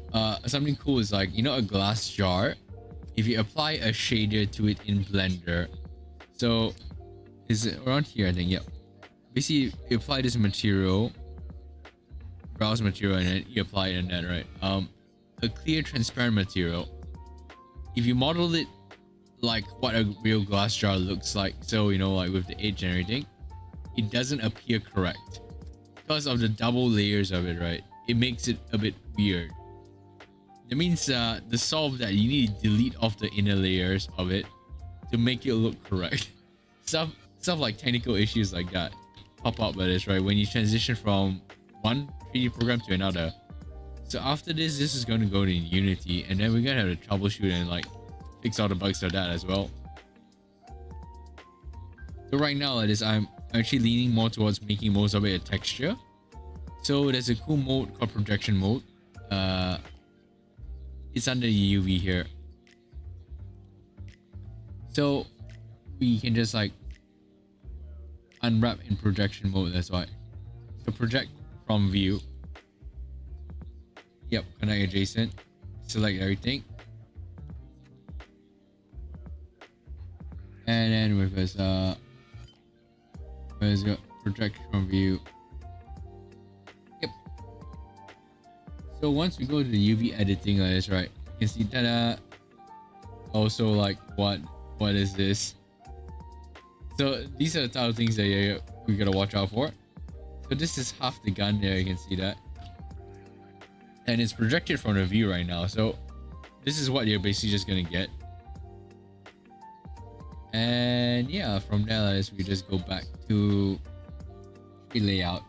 something cool is like, you know, a glass jar, if you apply a shader to it in Blender, so is it around here? I think, yeah. Basically, you apply this material, browse material, and then you apply it in that, right? A clear, transparent material. If you model it like what a real glass jar looks like, so you know, like with the edge and everything, it doesn't appear correct because of the double layers of it, right? It makes it a bit weird. That means to solve that, you need to delete off the inner layers of it to make it look correct. Stuff like technical issues like that pop up with this, right? When you transition from one 3D program to another. So after this is going to go to Unity, and then we're gonna have to troubleshoot and like fix all the bugs of that as well. So right now, I'm actually leaning more towards making most of it a texture. So there's a cool mode called projection mode. It's under the UV here. So we can just like unwrap in projection mode, that's why. So project from view. Yep, connect adjacent. Select everything. And then with this where's your project from view? Yep. So once we go to the UV editing like this, right? You can see that also like what is this? So these are the type of things that we gotta watch out for. So this is half the gun there, you can see that. And it's projected from the view right now. So this is what you're basically just gonna get. And yeah, from there we just go back to the layout.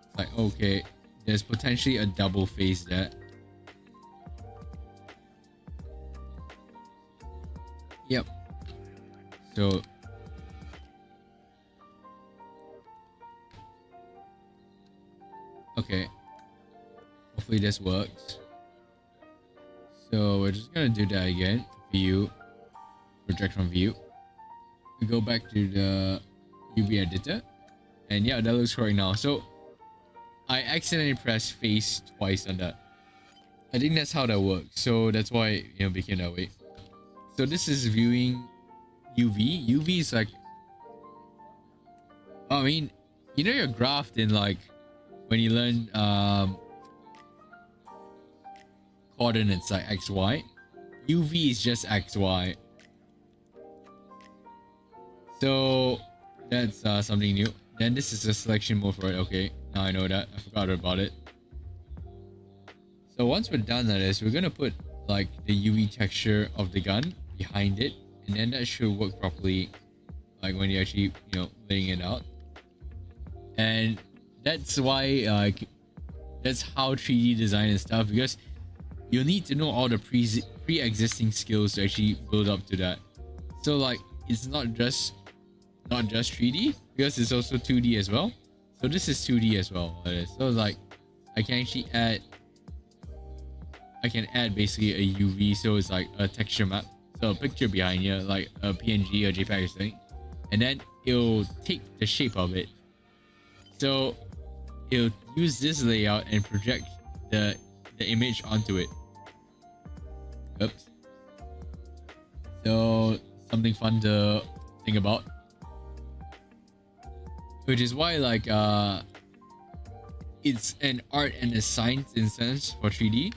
It's like, okay, there's potentially a double face there. Yep. So okay, hopefully this works. So we're just gonna do that again. View, project from view. We go back to the UV editor, and yeah, that looks correct now. So I accidentally pressed face twice on that. I think that's how that works. So that's why it became that way. So this is viewing UV. UV is like, I mean, you know your graph in like when you learn coordinates like XY. UV is just XY. So that's something new. Then this is a selection mode for it. Okay, now I know that. I forgot about it. So once we're done at this, we're gonna put like the UV texture of the gun behind it, and then that should work properly, like when you actually laying it out. And that's why that's how 3D design and stuff, because you need to know all the pre-existing skills to actually build up to that. So like it's not just 3D, because it's also 2D as well. So this is 2D as well. So like I can actually add basically a UV, so it's like a texture map, so a picture behind here, like a PNG or JPEG or something, and then it'll take the shape of it. So it'll use this layout and project the image onto it. Oops. So something fun to think about. Which is why like it's an art and a science in sense for 3D.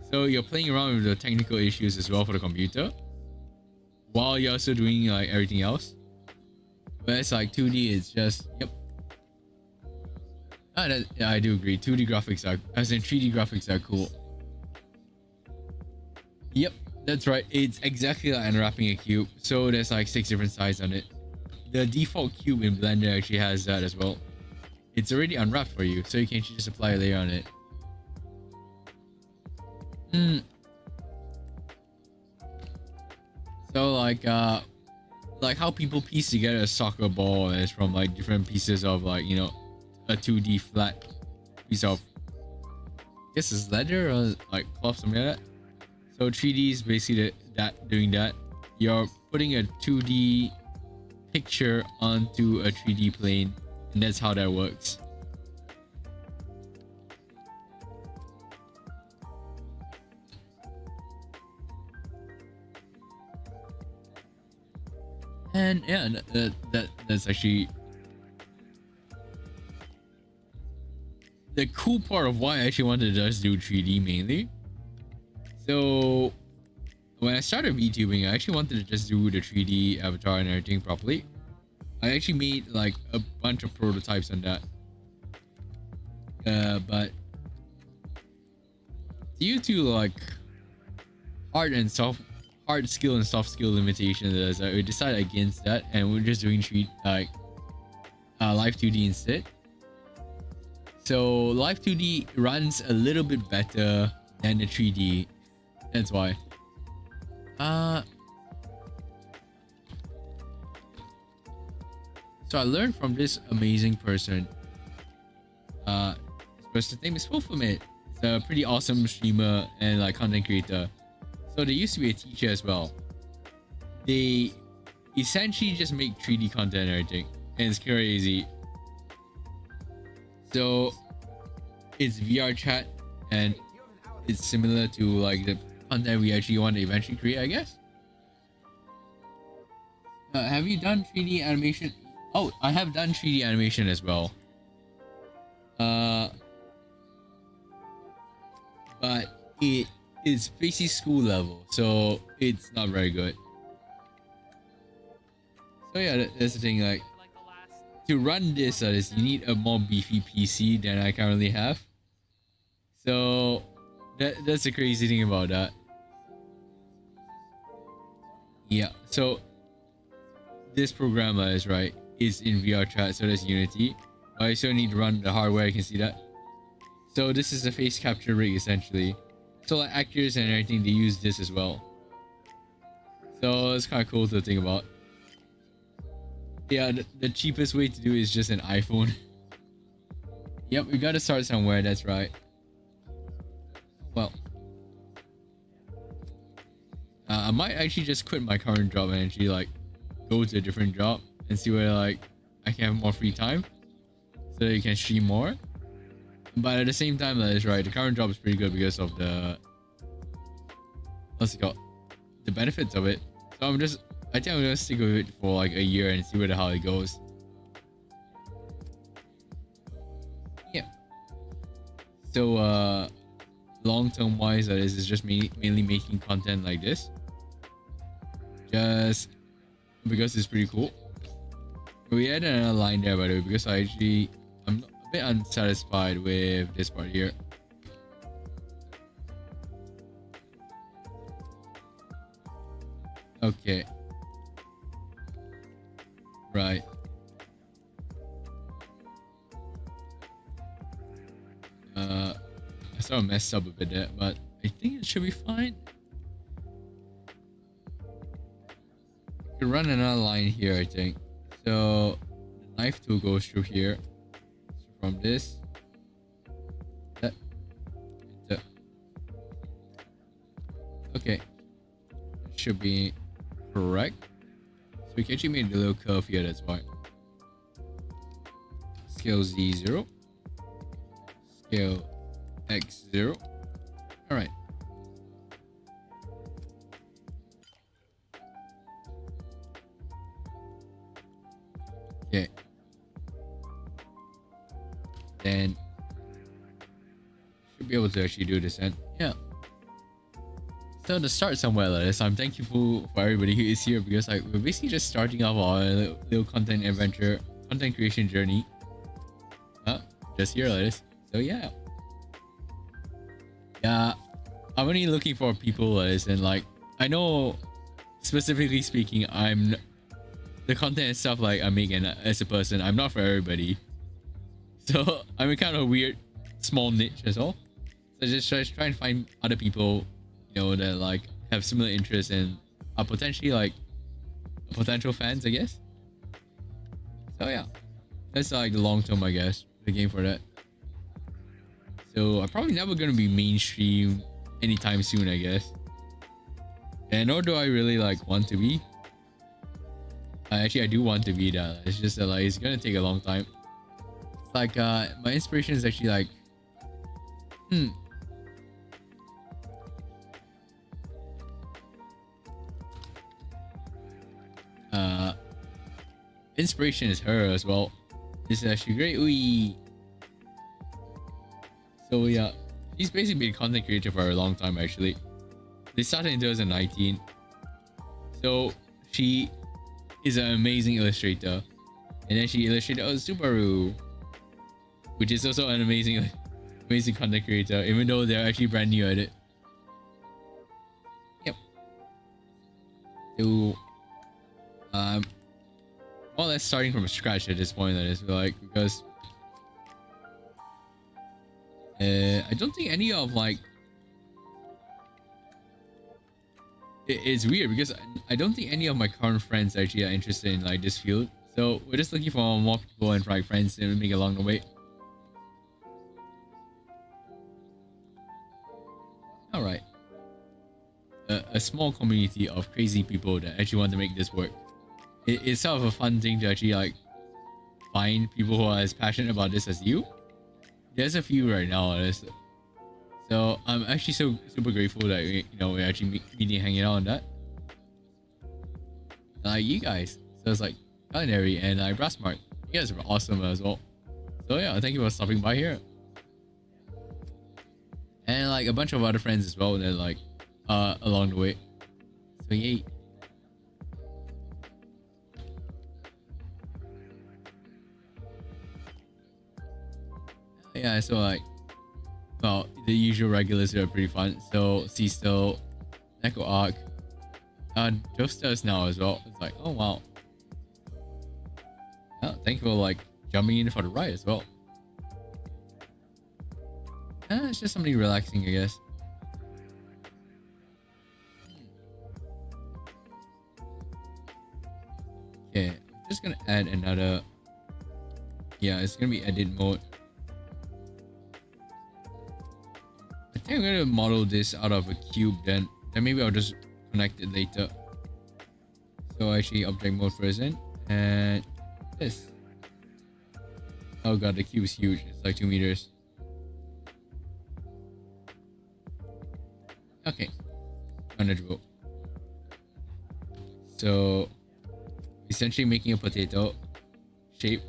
So you're playing around with the technical issues as well for the computer, while you're also doing like everything else. Whereas like 2D, it's just yep. Yeah, I do agree. 2D graphics are, as in 3D graphics are cool. Yep, that's right. It's exactly like unwrapping a cube. So there's like 6 different sides on it. The default cube in Blender actually has that as well. It's already unwrapped for you, so you can just apply a layer on it. So like how people piece together a soccer ball is from like different pieces of like, you know, a 2D flat piece of, I guess it's leather or like cloth, something like that. So 3D is basically doing that. You're putting a 2D picture onto a 3D plane, and that's how that works. And yeah, that's actually the cool part of why I actually wanted to just do 3D mainly. So when I started VTubing, I actually wanted to just do the 3D avatar and everything properly. I actually made like a bunch of prototypes on that. But due to like hard skill and soft skill limitations, we decided against that, and we're just doing live 2D instead. So live 2D runs a little bit better than the 3D. That's why. So I learned from this amazing person. This person's name is Wolfamit. It's a pretty awesome streamer and like content creator. So they used to be a teacher as well. They essentially just make 3D content and everything, and it's crazy. So it's VRChat, and it's similar to like the content we actually want to eventually create, I guess. Have you done 3D animation? Oh, I have done 3D animation as well. But it is basically school level, so it's not very good. So yeah, that's the thing. Like to run this, you need a more beefy PC than I currently have. So that's the crazy thing about that. Yeah. So this programmer is in VRChat, so that's Unity. I still need to run the hardware. I can see that. So this is a face capture rig essentially. So like actors and everything, they use this as well. So it's kind of cool to think about. Yeah, the cheapest way to do it is just an iPhone. Yep, we gotta start somewhere, that's right. Well, I might actually just quit my current job and actually like go to a different job and see where like I can have more free time so that you can stream more. But at the same time, that is right, the current job is pretty good because of the, what's it called, the benefits of it. So I think I'm gonna stick with it for like a year and see where the hell it goes. Yeah. So long-term wise, this is just mainly making content like this, just because it's pretty cool. We added another line there, by the way, because I'm a bit unsatisfied with this part here. Okay. Right. I sort of messed up a bit there, but I think it should be fine. You can run another line here, I think. So the knife tool goes through here. So from this, that. Okay. It should be correct. So we can actually make a little curve here, that's why. Scale Z0. Scale X0. Alright. Okay. Then should be able to actually do this then. Yeah. So to start somewhere like this, I'm thankful for everybody who is here because like we're basically just starting off our little content adventure, content creation journey. Just here like this. So yeah. Yeah. I'm only looking for people like this, and like I know specifically speaking, I'm the content and stuff like I'm making as a person, I'm not for everybody. So I'm in kind of a weird small niche as well. So just try and find other people, you know, that like have similar interests and are potentially like potential fans, I guess. So yeah, that's like the long term, I guess, the game for that. So I'm probably never gonna be mainstream anytime soon, I guess. And nor do I really like want to be. Actually, I do want to be that. It's just that like it's gonna take a long time. It's like my inspiration is actually like inspiration is her as well. This is actually great. Wee. So yeah, she's basically been a content creator for a long time actually. They started in 2019. So she is an amazing illustrator. And then she illustrated Subaru, which is also an amazing content creator, even though they're actually brand new at it. Yep. So more or less starting from scratch at this point, that is, like, because I don't think any of like it's weird because I don't think any of my current friends actually are interested in like this field. So we're just looking for more people and like friends to make along the way. All right. A small community of crazy people that actually want to make this work. It's sort of a fun thing to actually like find people who are as passionate about this as you. There's a few right now. So I'm actually so super grateful that we're actually meeting and hanging out on that. Like you guys. So it's like Culinary and like Brassmark. You guys are awesome as well. So yeah, thank you for stopping by here. And like a bunch of other friends as well that like along the way. So yay. Yeah, so like, well, the usual regulars are pretty fun. So Cecil, Neko Arc, Joestar's now as well. It's like, oh wow. Yeah, thank you for like jumping in for the ride as well. It's just something relaxing, I guess. Okay, I'm just gonna add another. Yeah, it's gonna be edit mode. I think I'm gonna model this out of a cube then maybe I'll just connect it later. So actually object mode present and this. Oh god, the cube is huge. It's like 2 meters. Okay, manageable. So essentially making a potato shape.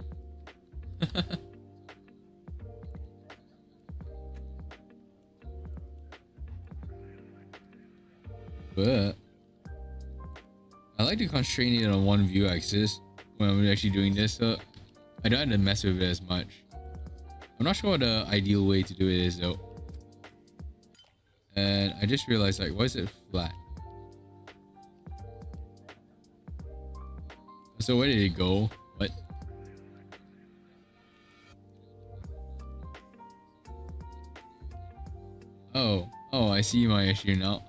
But I like to constrain it on one view axis when I'm actually doing this, so I don't have to mess with it as much. I'm not sure what the ideal way to do it is though. And I just realized, like, why is it flat? So where did it go? What? Oh, I see my issue now.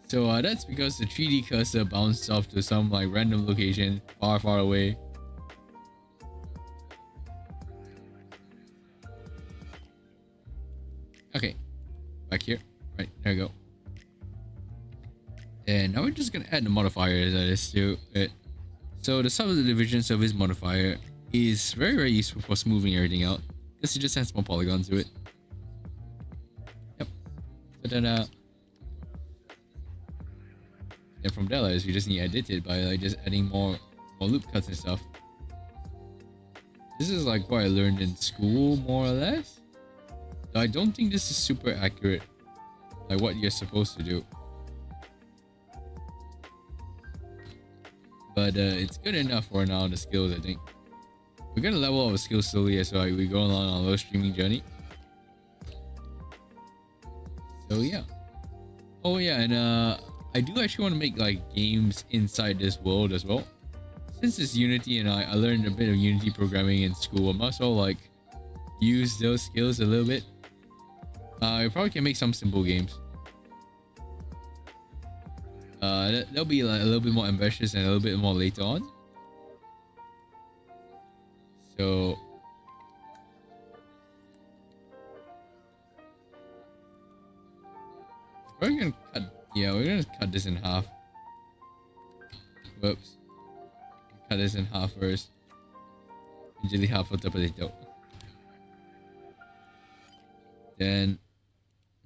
So that's because the 3D cursor bounced off to some like random location far away. Okay, back here. Right, there we go. And now we're just gonna add the modifier that is to it. So the subdivision surface modifier is very useful for smoothing everything out because it just adds more polygons to it. Yep. Ta-da! And from there, like, we just need to edit it by like just adding more loop cuts and stuff. This is like what I learned in school, more or less. So I don't think this is super accurate, like what you're supposed to do. But it's good enough for now, the skills, I think. We're gonna level up our skills slowly as well, like we go along on a little streaming journey. So yeah. Oh yeah, and I do actually want to make like games inside this world as well. Since it's Unity and I learned a bit of Unity programming in school, I might as well like use those skills a little bit. I probably can make some simple games. They'll be like a little bit more ambitious and a little bit more later on. So we're gonna cut. Yeah, we're gonna cut this in half. Whoops. Cut this in half first. Jadi half of the potato. Then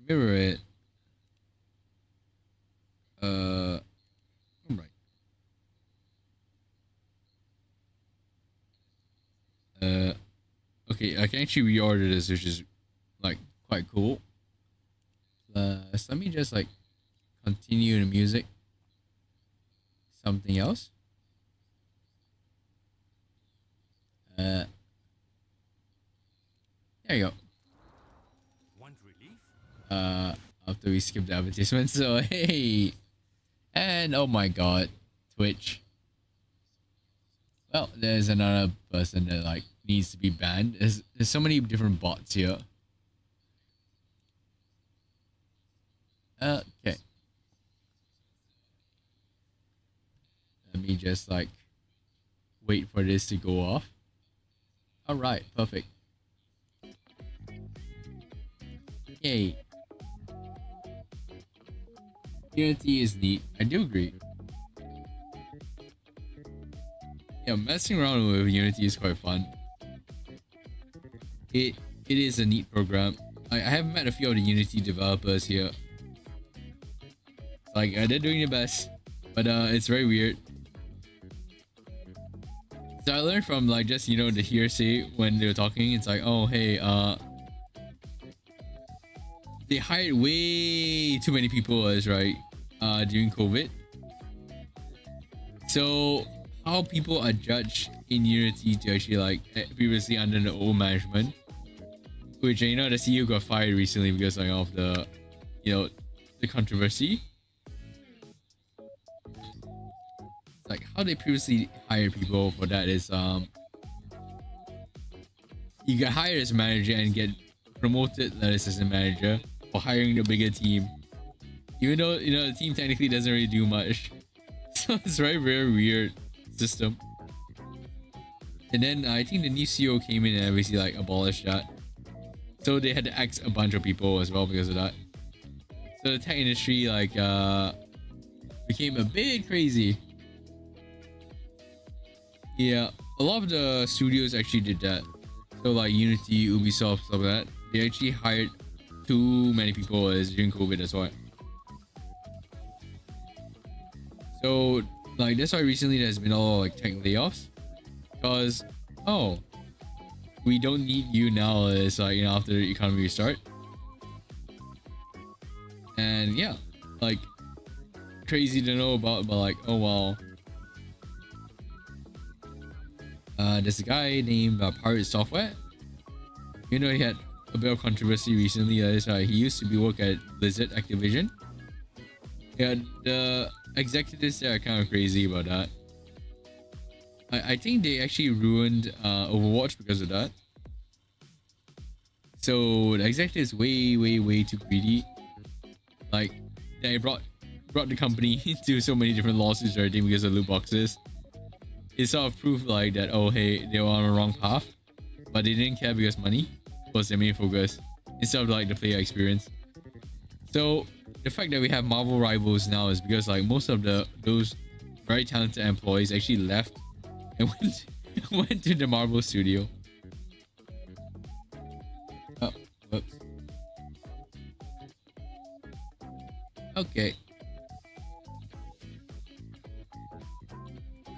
mirror it. Right. Okay, I can actually reorder this, which is like quite cool. So let me just like continue the music. Something else. There you go. Want relief? After we skip the advertisement, so hey, and oh my god, Twitch. Well, there's another person that like needs to be banned. There's so many different bots here. Okay. Let me just like wait for this to go off. All right, perfect. Yay. Unity is neat. I do agree. Yeah, messing around with Unity is quite fun. It is a neat program. I have met a few of the Unity developers here. Like they're doing their best, but it's very weird. So I learned from like just the hearsay when they were talking. It's like, oh hey, they hired way too many people as right during COVID. So how people are judged in Unity to actually like previously under the old management, which the CEO got fired recently because like of the the controversy. Like how they previously hired people for that is you get hired as manager and get promoted as assistant manager for hiring the bigger team, even though the team technically doesn't really do much. So it's very weird system. And then I think the new CEO came in and basically like abolished that, so they had to axe a bunch of people as well because of that. So the tech industry like became a bit crazy. Yeah, a lot of the studios actually did that. So like Unity, Ubisoft, stuff like that. They actually hired too many people as during COVID, that's why. So like that's why recently there's been a lot of like tech layoffs. Because we don't need you now as like after the economy restart. And yeah, like crazy to know about, but like oh wow. There's a guy named Pirate Software. He had a bit of controversy recently. He used to work at Blizzard Activision. Yeah, the executives there are kind of crazy about that. I think they actually ruined Overwatch because of that. So the executives way too greedy. Like they brought the company into so many different lawsuits and everything because of loot boxes. It's sort of proof like that, oh hey, they were on the wrong path, but they didn't care because money was their main focus instead of like the player experience. So the fact that we have Marvel rivals now is because like most of those very talented employees actually left and went to the Marvel studio. Oh, whoops. Okay.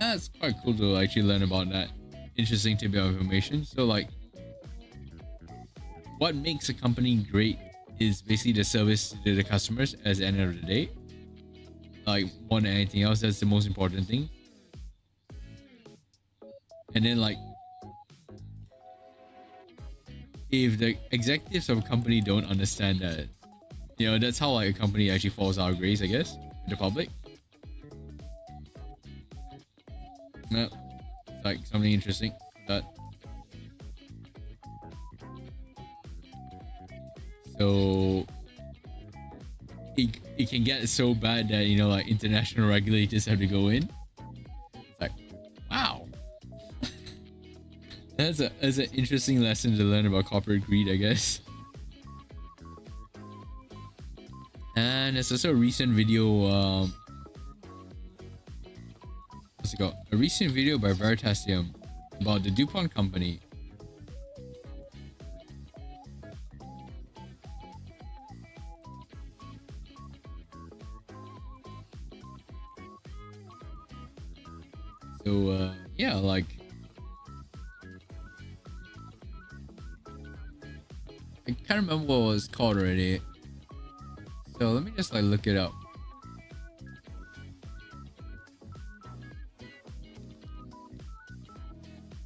that's quite cool to actually learn about that interesting tidbit of information. So like, what makes a company great is basically the service to the customers at the end of the day. Like, more than anything else, that's the most important thing. And then like, if the executives of a company don't understand that, you know, that's how like a company actually falls out of grace, I guess, in the public. No, like something interesting that. So it can get so bad that, you know, like international regulators have to go in. It's like, wow. That's an interesting lesson to learn about corporate greed, I guess. And there's also a recent video, what's it called? A recent video by VRChat about the DuPont company. So yeah, like, I can't remember what it was called already. So let me just like look it up.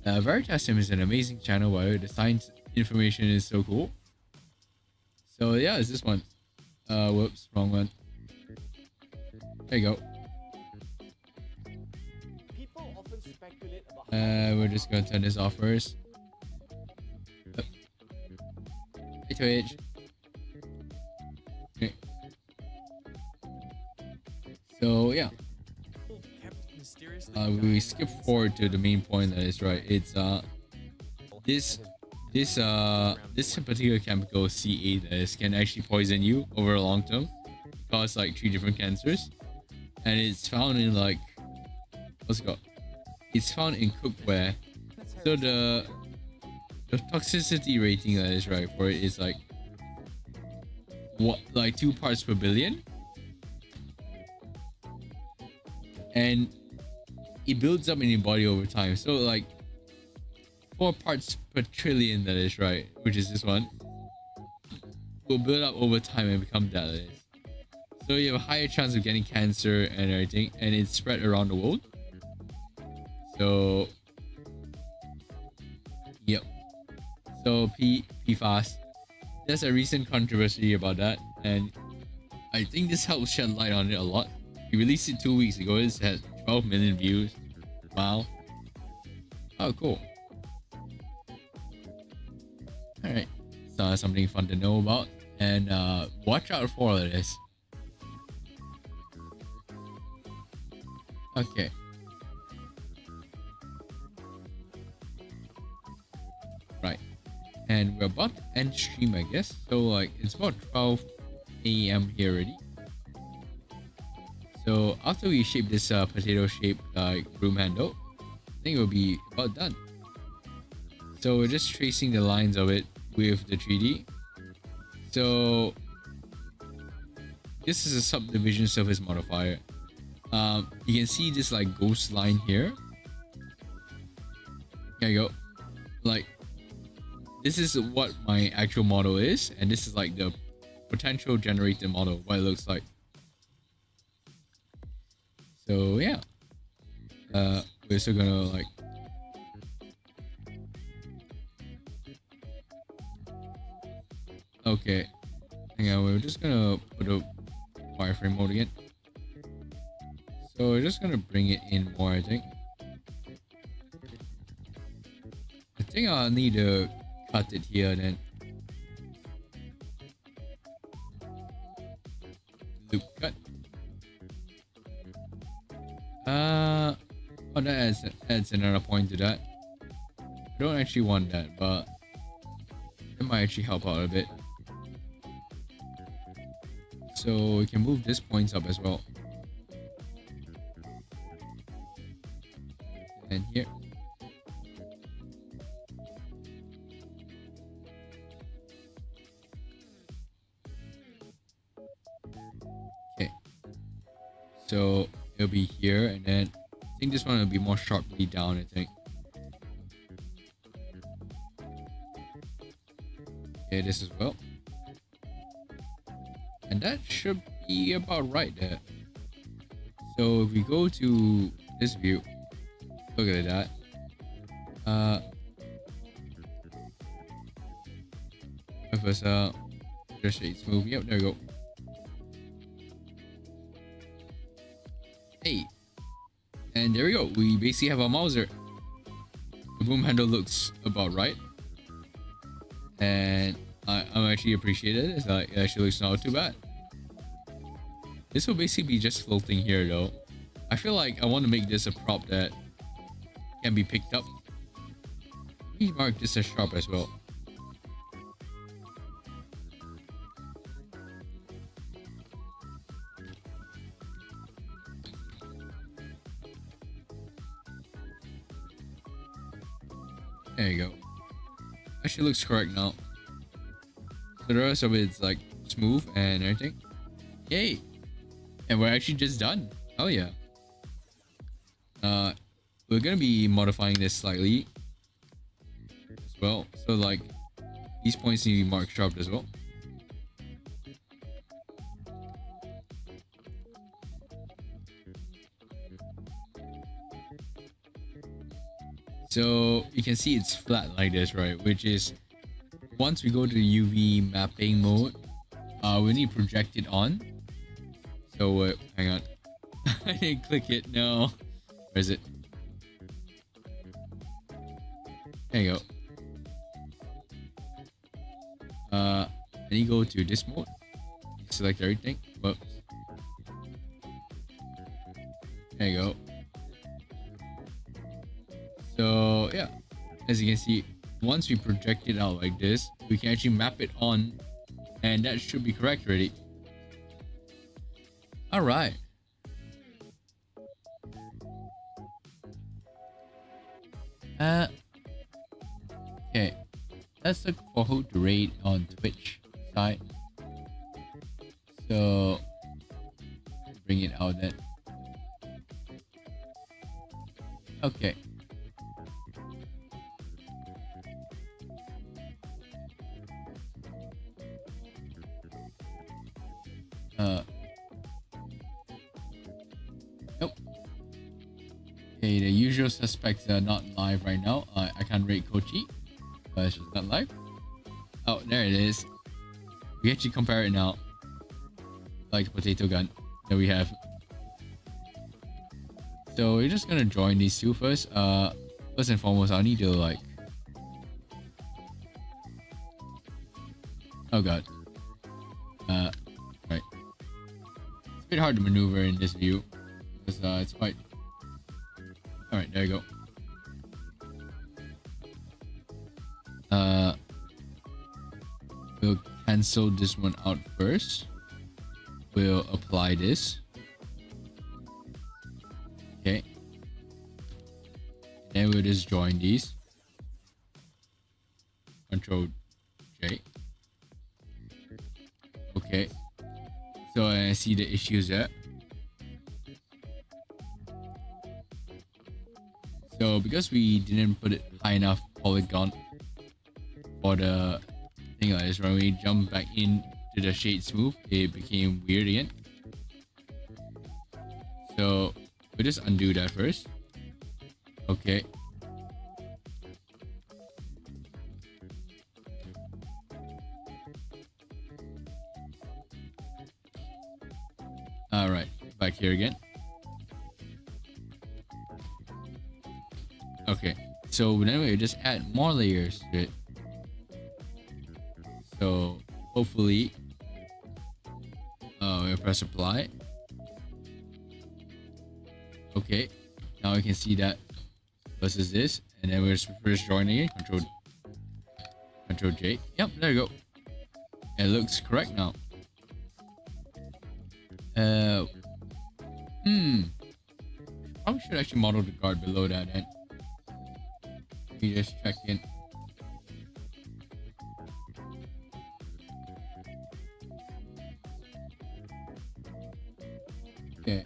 VRChat is an amazing channel where the science information is so cool. So yeah, it's this one. Whoops, wrong one. There you go. We're just gonna turn this off first. Hey Twitch. Okay. So yeah. We skip forward to the main point that is right. It's this particular chemical CA that is can actually poison you over a long term, cause like 3 different cancers, and it's found in like, what's it called? It's found in cookware. So the toxicity rating that is right for it is like, what, like 2 parts per billion, and it builds up in your body over time. So like 4 parts per trillion that is right, which is this one, will build up over time and become deadly. So you have a higher chance of getting cancer and everything, and it's spread around the world. So yep. So PFAS. There's a recent controversy about that, and I think this helps shed light on it a lot. He released it 2 weeks ago. It's had 12 million views. Wow. Oh, cool. Alright. So something fun to know about, and watch out for all of this. Okay. Right. And we're about to end stream, I guess. So like, it's about 12 AM here already. So after we shape this potato shaped broom handle, I think it'll be about done. So we're just tracing the lines of it with the 3D. So this is a subdivision surface modifier. You can see this like ghost line here. There you go. Like, this is what my actual model is, and this is like the potential generated model, what it looks like. So yeah, we're still gonna like, okay, hang on, we're just gonna put a wireframe mode again. So we're just gonna bring it in more, I think. I think I'll need to cut it here then. Loop cut. Oh, that adds another point to that. I don't actually want that, but it might actually help out a bit. So we can move this points up as well. And here. Okay. So it'll be here, and then I think this one will be more sharply down, I think. Okay, this as well. And that should be about right there. So if we go to this view, look at that. First, just shade smooth. Yep, there we go. Hey, and there we go. We basically have a Mauser. The boom handle looks about right, and I'm actually appreciated. It actually looks not too bad. This will basically be just floating here though. I feel like I want to make this a prop that can be picked up. Let me mark this as sharp as well. There you go. Actually looks correct now. So the rest of it's like smooth and everything. Yay! And we're actually just done. Oh yeah. We're gonna be modifying this slightly as well. So like these points need to be marked sharp as well. So you can see it's flat like this, right? Which is once we go to the UV mapping mode, we need to project it on. So hang on. I didn't click it. No. Where is it? There you go. I need to go to this mode. Select everything. Whoops. There you go. So yeah, as you can see, once we project it out like this, we can actually map it on, and that should be correct already. All right. Okay, let's look for who to rate on Twitch side. So bring it out then. Okay. Nope. Okay, the usual suspects are not live right now. I can't rate Kochi, but it's just not live. Oh, there it is. We actually compare it now. Like potato gun that we have. So we're just gonna join these two first. First and foremost, I need to like. Oh god. Right. It's a bit hard to maneuver in this view because it's quite. All right, there you go. We'll cancel this one out first. We'll apply this. Okay. Then we'll just join these. Control J. Okay. So I see the issues there. So because we didn't put it high enough polygon for the thing like this, when we jump back in to the shade smooth, it became weird again. So we'll just undo that first. Okay. All right, back here again. Okay, so then we just add more layers to it. So hopefully, we'll press apply. Okay, now we can see that versus this, and then we're just joining it. Control J. Yep, there you go. It looks correct now. Probably should actually model the guard below that end. Let me just check in. Okay.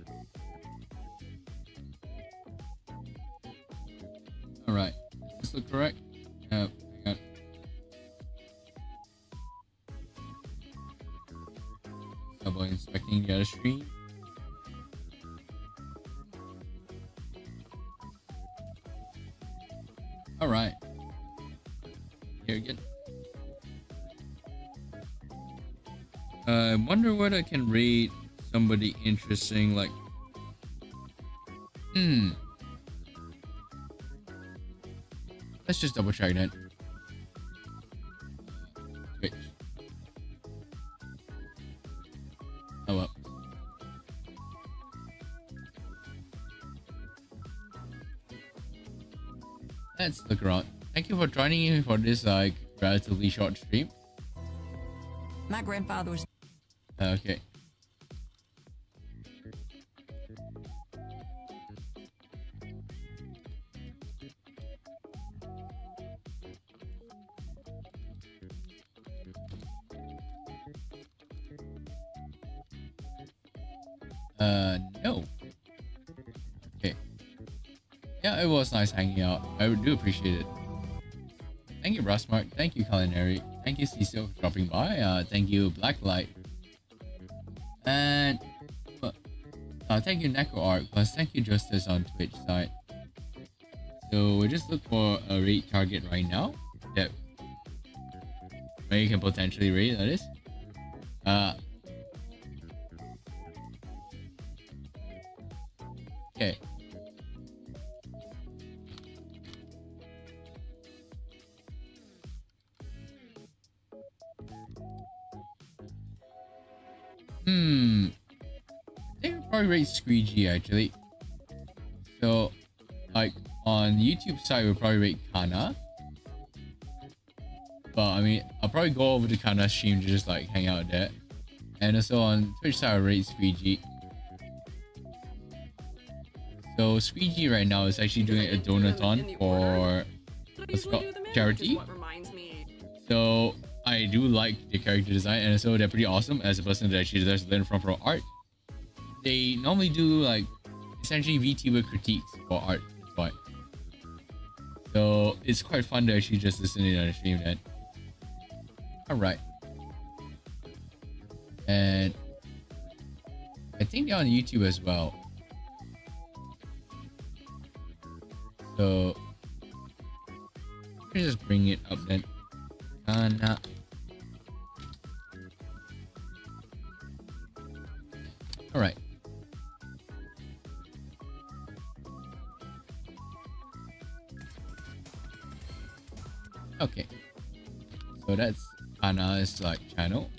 this look correct? Hang on. Double inspecting the other screen. All right. Here again. I wonder what I can rate somebody interesting, like let's just double check that. Twitch. Oh well. Let's look around. Thank you for joining me for this like relatively short stream. My grandfather was. Okay. No. Okay. Yeah, it was nice hanging out. I do appreciate it. Thank you, Rossmark. Thank you, Culinary. Thank you, Cecil, for dropping by. Thank you, Blacklight. And thank you, Neko Art. Plus, thank you, Justice on Twitch side. So we just look for a rate target right now that where you can potentially rate. That is. Okay. I think I'll probably rate Squeegee actually. So, like on YouTube side, we'll probably rate Kana. But I mean, I'll probably go over to Kana stream to just like hang out there. And also on Twitch side, I'll rate Squeegee. So Squeegee right now is actually doing a donathon for what's called charity. So I do like the character design, and so they're pretty awesome as a person that actually does learn from pro art. They normally do like essentially VTuber critiques for art. That's why. So it's quite fun to actually just listen to the stream then. Alright. And I think they're on YouTube as well. So let me just bring it up then. Kana. Alright. Okay. So that's Kana's like channel.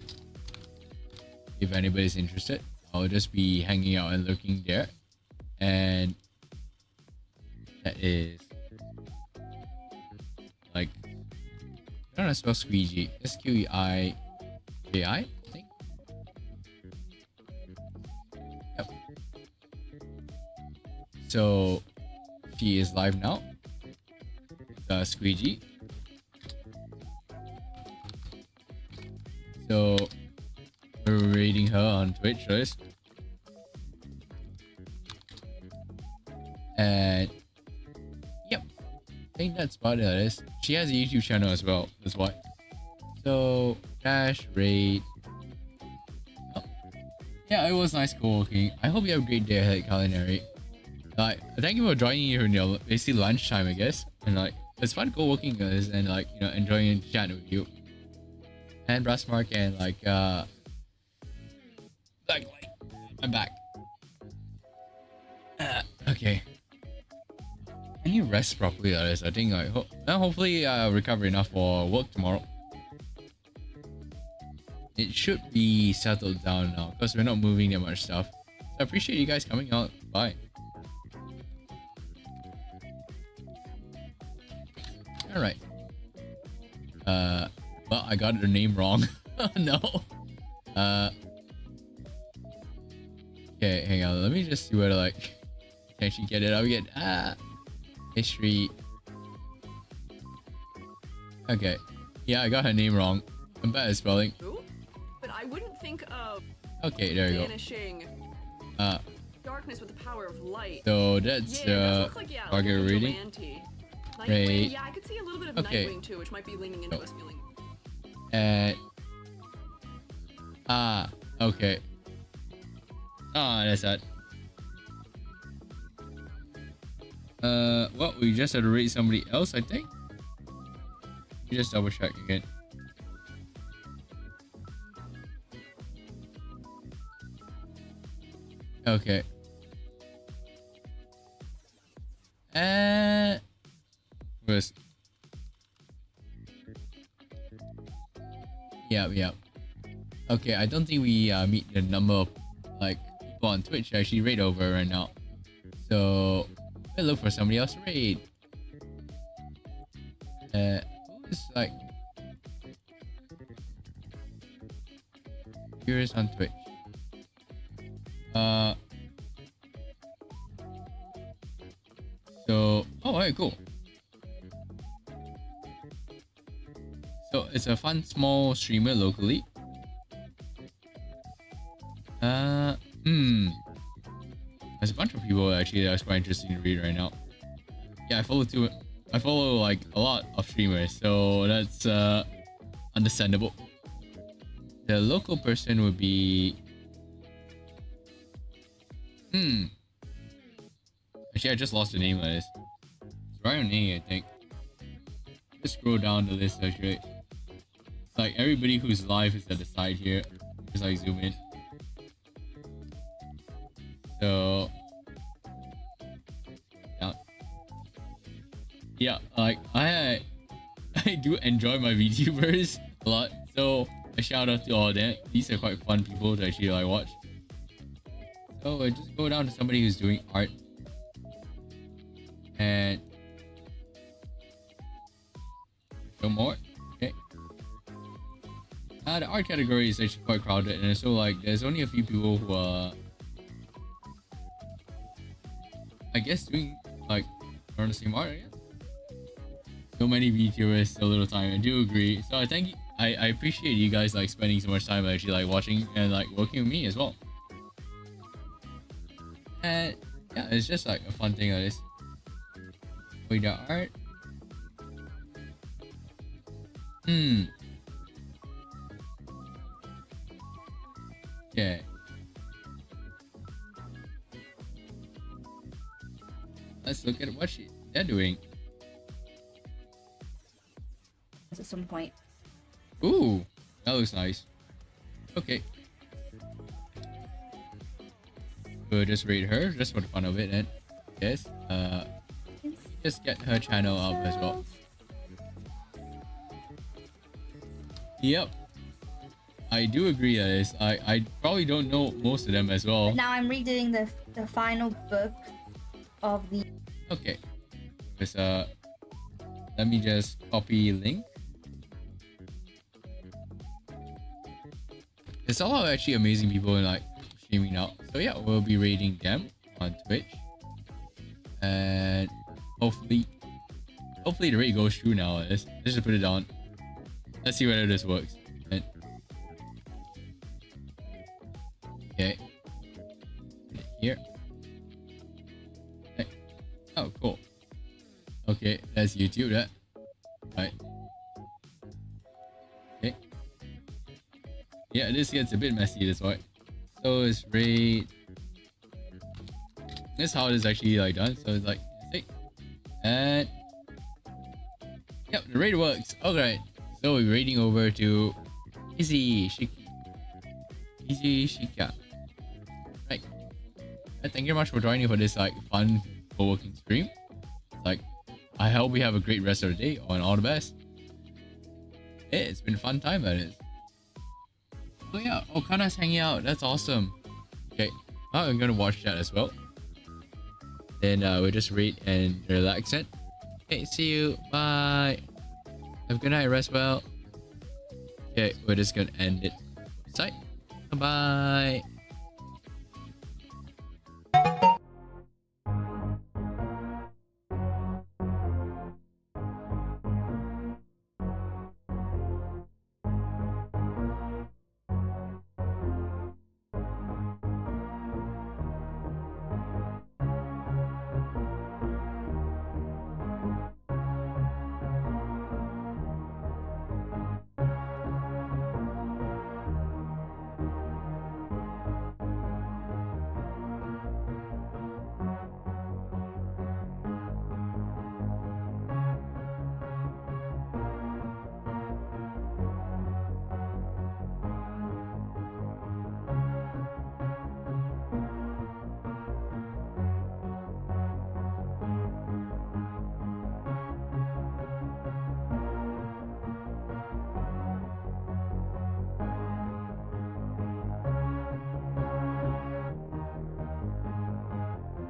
If anybody's interested, I'll just be hanging out and lurking there. And that is like I don't know how to spell Squeegee. SQEIJI, I think. Yep. So she is live now. Squeegee. So we're rating her on Twitch first. And yep, I think that's about it. She has a YouTube channel as well. That's why. So dash rate. Oh. Yeah, it was nice co-working. I hope you have a great day ahead, Culinary. Like, thank you for joining you in your basically lunchtime, I guess. And like, it's fun co-working guys and like enjoying chatting with you. And Brassmark and like Blacklight. I'm back. Okay. I need to rest properly. That is, I think like hopefully recover enough for work tomorrow. It should be settled down now because we're not moving that much stuff. So I appreciate you guys coming out. Bye. All right. Well, I got her name wrong. No. Okay, hang on. Let me just see whether like can she get it up again? History. Okay. Yeah, I got her name wrong. I'm bad at spelling. But I wouldn't think of okay, there you banishing darkness with the power of light. So that's the target reading. Right. Yeah, I could see a little bit of Okay. Nightwing too, which might be leaning into us feeling. Okay. Ah, that's that. Well, we just had to rate somebody else, I think. You just double check again. Okay. Where's... Yeah. Okay, I don't think we meet the number of like people on Twitch actually rate over right now. So we'll look for somebody else to rate. Who's like viewers on Twitch? So alright, cool. So it's a fun small streamer locally. There's a bunch of people actually that's quite interesting to read right now. Yeah, I follow like a lot of streamers, so that's understandable. The local person would be actually I just lost the name of this. It's Kronii, I think. Just scroll down the list actually. It's like everybody whose live is at the side here. Just like zoom in. So yeah, like I do enjoy my VTubers a lot. So a shout out to all of them. These are quite fun people to actually like watch. So I just go down to somebody who's doing art. And show more. Okay. The art category is actually quite crowded, and so like there's only a few people who are, I guess, doing like around the same art. I guess. So many VTubers, so little time. I do agree. So I thank you. I appreciate you guys like spending so much time actually like watching and like working with me as well. And yeah, it's just like a fun thing like this. Wait, the art. Yeah. Let's look at what they're doing. At some point. Ooh, that looks nice. Okay. We'll just rate her just for the fun of it, and yes, just get her channel up as well. Yep, I do agree, guys. I probably don't know most of them as well. Now I'm redoing the final book of the. Okay, just let me just copy link. There's a lot of actually amazing people in like streaming now. So yeah, we'll be rating them on Twitch, and hopefully the rate goes through now. Let's just put it down. Let's see whether this works. And, okay, put it here. Okay. Oh, cool. Okay, that's YouTube. That right. Okay. Yeah, this gets a bit messy. That's why. So it's rate. This is how it is actually like done. So it's like, and yep, the rate works. Alright, so we're rating over to Easy Shika. Right. Thank you very much for joining for this like fun co-working stream. Like, I hope we have a great rest of the day and all the best. Yeah, it's been a fun time, that is. Oh yeah, Okana's hanging out. That's awesome. Okay, I'm gonna watch that as well. Then we'll just rate and relax it. Okay, see you. Bye. Have a good night. Rest well. Okay, we're just gonna end it. Bye.